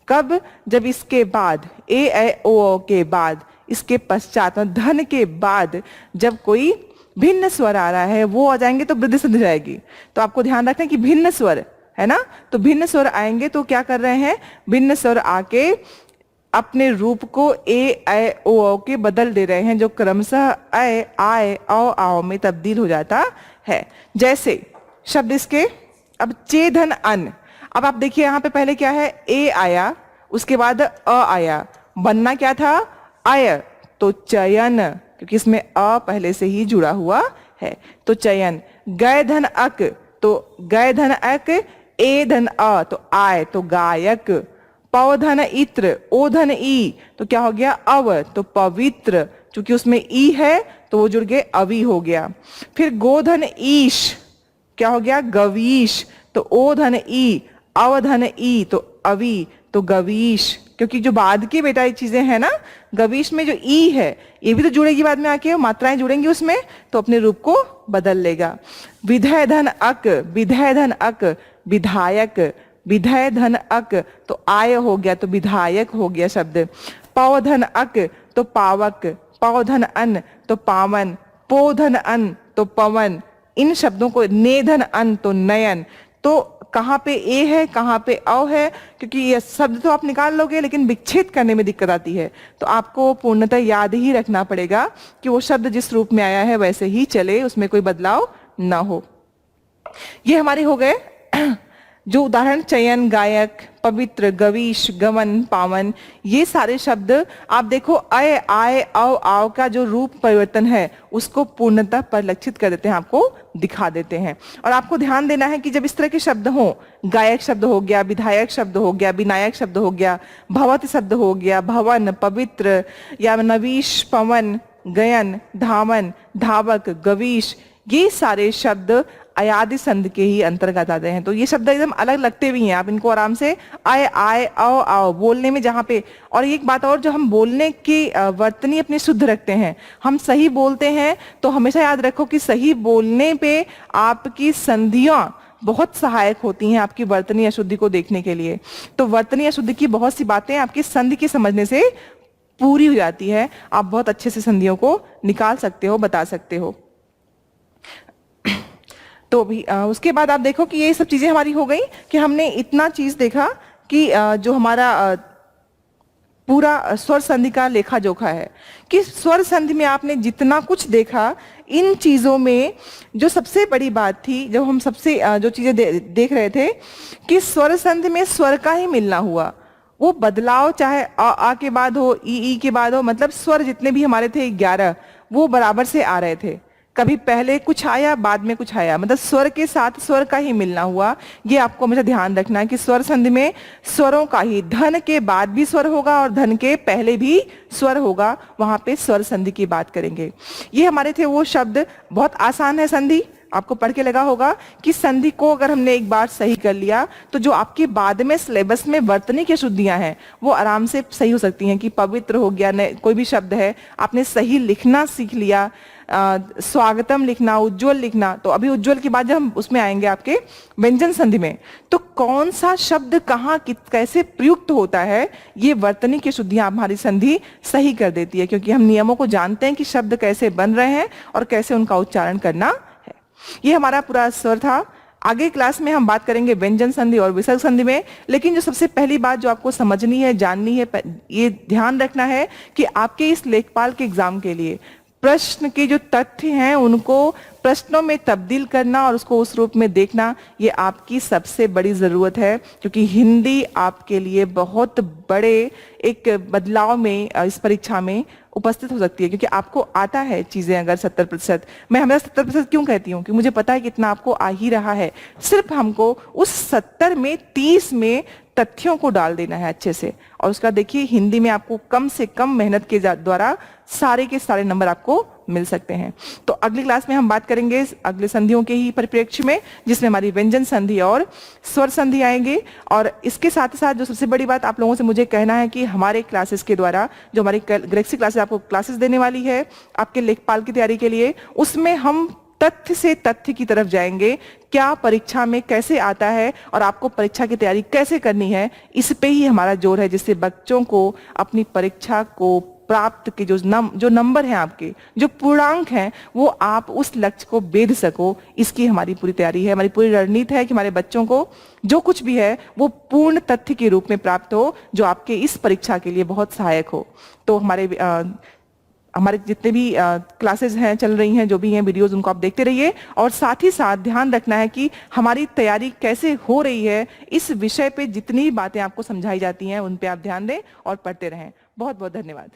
कब? जब इसके बाद ए ओ के बाद, इसके पश्चात धन के बाद जब कोई भिन्न स्वर आ रहा है वो आ जाएंगे तो वृद्धि संधि जाएगी। तो आपको ध्यान रखना है कि भिन्न स्वर है ना, तो भिन्न स्वर आएंगे तो क्या कर रहे हैं? भिन्न स्वर आके अपने रूप को ए ओ के बदल दे रहे हैं, जो क्रमशः अय आय औ आओ में तब्दील हो जाता है। जैसे शब्द इसके अब चेधन अन। अब आप देखिए यहाँ पे पहले क्या है? ए आया, उसके बाद अ आया, बनना क्या था? अय, तो चयन, क्योंकि इसमें अ पहले से ही जुड़ा हुआ है तो चयन। गय धन अक, तो गय धन अक, ए धन अ तो आय तो गायक। पव धन इत्र, ओ धन ई तो क्या हो गया? अव तो पवित्र, क्योंकि उसमें ई है तो वो जुड़ गए अवि हो गया। फिर गोधन ईश, क्या हो गया? गवीश, तो ओ धन ई, अवधन ई तो अवि तो गवीश, क्योंकि जो बाद की बेटा ये चीजें हैं ना, गवीश में जो ई है ये भी तो जुड़ेगी बाद में आके, मात्राएं जुड़ेंगी उसमें तो अपने रूप को बदल लेगा। विधेय धन अक, विधेय धन अक, विधायक, विधेय धन अक तो आय हो गया, तो विधायक हो गया शब्द। पौधन अक तो पावक, पौधन अन तो पावन, पोधन अन तो पवन। इन शब्दों को नेधन अन तो नयन। तो कहाँ पे ए है, कहाँ पे औ है, क्योंकि ये शब्द तो आप निकाल लोगे लेकिन विच्छेद करने में दिक्कत आती है। तो आपको पूर्णतः याद ही रखना पड़ेगा कि वो शब्द जिस रूप में आया है वैसे ही चले, उसमें कोई बदलाव ना हो। ये हमारे हो गए जो उदाहरण, चयन, गायक, पवित्र, गवीश, गमन, पावन। ये सारे शब्द आप देखो अय, आय, औ, आव का जो रूप परिवर्तन है उसको पूर्णतः परिलक्षित कर देते हैं, आपको दिखा देते हैं। और आपको ध्यान देना है कि जब इस तरह के शब्द हो, गायक शब्द हो गया, विधायक शब्द हो गया, विनायक शब्द हो गया, भवत शब्द हो गया, भवन, पवित्र या नवीश, पवन, गयन, धामन, धावक, गवीश, ये सारे शब्द अयादि संधि के ही अंतर्गत आते हैं। तो ये शब्द एकदम अलग लगते भी हैं, आप इनको आराम से आय, आय, औ, आओ बोलने में जहाँ पे। और एक बात और, जो हम बोलने की वर्तनी अपनी शुद्ध रखते हैं, हम सही बोलते हैं, तो हमेशा याद रखो कि सही बोलने पे आपकी संधियां बहुत सहायक होती हैं आपकी वर्तनी अशुद्धि को देखने के लिए। तो वर्तनी अशुद्धि की बहुत सी बातें आपकी संधि के समझने से पूरी हो जाती है। आप बहुत अच्छे से संधियों को निकाल सकते हो, बता सकते हो। तो भी उसके बाद आप देखो कि ये सब चीजें हमारी हो गई कि हमने इतना चीज देखा कि जो हमारा पूरा स्वर संधि का लेखा जोखा है कि स्वर संधि में आपने जितना कुछ देखा, इन चीजों में जो सबसे बड़ी बात थी, जब हम सबसे जो चीजें देख रहे थे कि स्वर संधि में स्वर का ही मिलना हुआ, वो बदलाव चाहे आ के बाद हो, ई के बाद हो, मतलब स्वर जितने भी हमारे थे 11 वो बराबर से आ रहे थे। कभी पहले कुछ आया, बाद में कुछ आया, मतलब स्वर के साथ स्वर का ही मिलना हुआ। ये आपको हमेशा ध्यान रखना है कि स्वर संधि में स्वरों का ही, धन के बाद भी स्वर होगा और धन के पहले भी स्वर होगा, वहां पे स्वर संधि की बात करेंगे। ये हमारे थे वो शब्द। बहुत आसान है संधि, आपको पढ़ के लगा होगा कि संधि को अगर हमने एक बार सही कर लिया तो जो आपके बाद में सिलेबस में वर्तनी की अशुद्धियां हैं वो आराम से सही हो सकती हैं। कि पवित्र हो गया, कोई भी शब्द है आपने सही लिखना सीख लिया, स्वागतम लिखना, उज्जवल लिखना, तो अभी उज्जवल के बाद जब हम उसमें आएंगे आपके व्यंजन संधि में, तो कौन सा शब्द कहाँ कैसे प्रयुक्त होता है, ये वर्तनी की शुद्धियां हमारी संधि सही कर देती है, क्योंकि हम नियमों को जानते हैं कि शब्द कैसे बन रहे हैं और कैसे उनका उच्चारण करना है। ये हमारा पूरा स्वर था। आगे क्लास में हम बात करेंगे व्यंजन संधि और विसर्ग संधि में, लेकिन जो सबसे पहली बात जो आपको समझनी है, जाननी है, ये ध्यान रखना है कि आपके इस लेखपाल के एग्जाम के लिए प्रश्न के जो तथ्य हैं उनको प्रश्नों में तब्दील करना और उसको उस रूप में देखना, ये आपकी सबसे बड़ी जरूरत है, क्योंकि हिंदी आपके लिए बहुत बड़े एक बदलाव में इस परीक्षा में उपस्थित हो सकती है। क्योंकि आपको आता है चीजें अगर 70%, मैं हमेशा 70% क्यों कहती हूँ कि मुझे पता है कि इतना आपको आ ही रहा है, सिर्फ हमको उस 70 में 30 में तथ्यों को डाल देना है अच्छे से। और उसका देखिए हिंदी में आपको कम से कम मेहनत के द्वारा सारे के सारे नंबर आपको मिल सकते हैं। तो अगली क्लास में हम बात करेंगे अगले संधियों के ही परिप्रेक्ष्य में, जिसमें हमारी व्यंजन संधि और स्वर संधि आएंगे। और इसके साथ साथ जो सबसे बड़ी बात आप लोगों से मुझे कहना है कि हमारे क्लासेस के द्वारा जो हमारी गैलेक्सी क्लासेस आपको क्लासेस देने वाली है आपके लेखपाल की तैयारी के लिए, उसमें हम तथ्य से तथ्य की तरफ जाएंगे, क्या परीक्षा में कैसे आता है और आपको परीक्षा की तैयारी कैसे करनी है, इस पे ही हमारा जोर है, जिससे बच्चों को अपनी परीक्षा को प्राप्त के जो नंबर हैं आपके, जो पूर्णांक हैं, वो आप उस लक्ष्य को भेद सको। इसकी हमारी पूरी तैयारी है, हमारी पूरी रणनीति है कि हमारे बच्चों को जो कुछ भी है वो पूर्ण तथ्य के रूप में प्राप्त हो, जो आपके इस परीक्षा के लिए बहुत सहायक हो। तो हमारे जितने भी क्लासेस हैं, चल रही हैं, जो भी हैं वीडियोस, उनको आप देखते रहिए। और साथ ही साथ ध्यान रखना है कि हमारी तैयारी कैसे हो रही है, इस विषय पे जितनी बातें आपको समझाई जाती हैं उन पे आप ध्यान दें और पढ़ते रहें। बहुत बहुत धन्यवाद।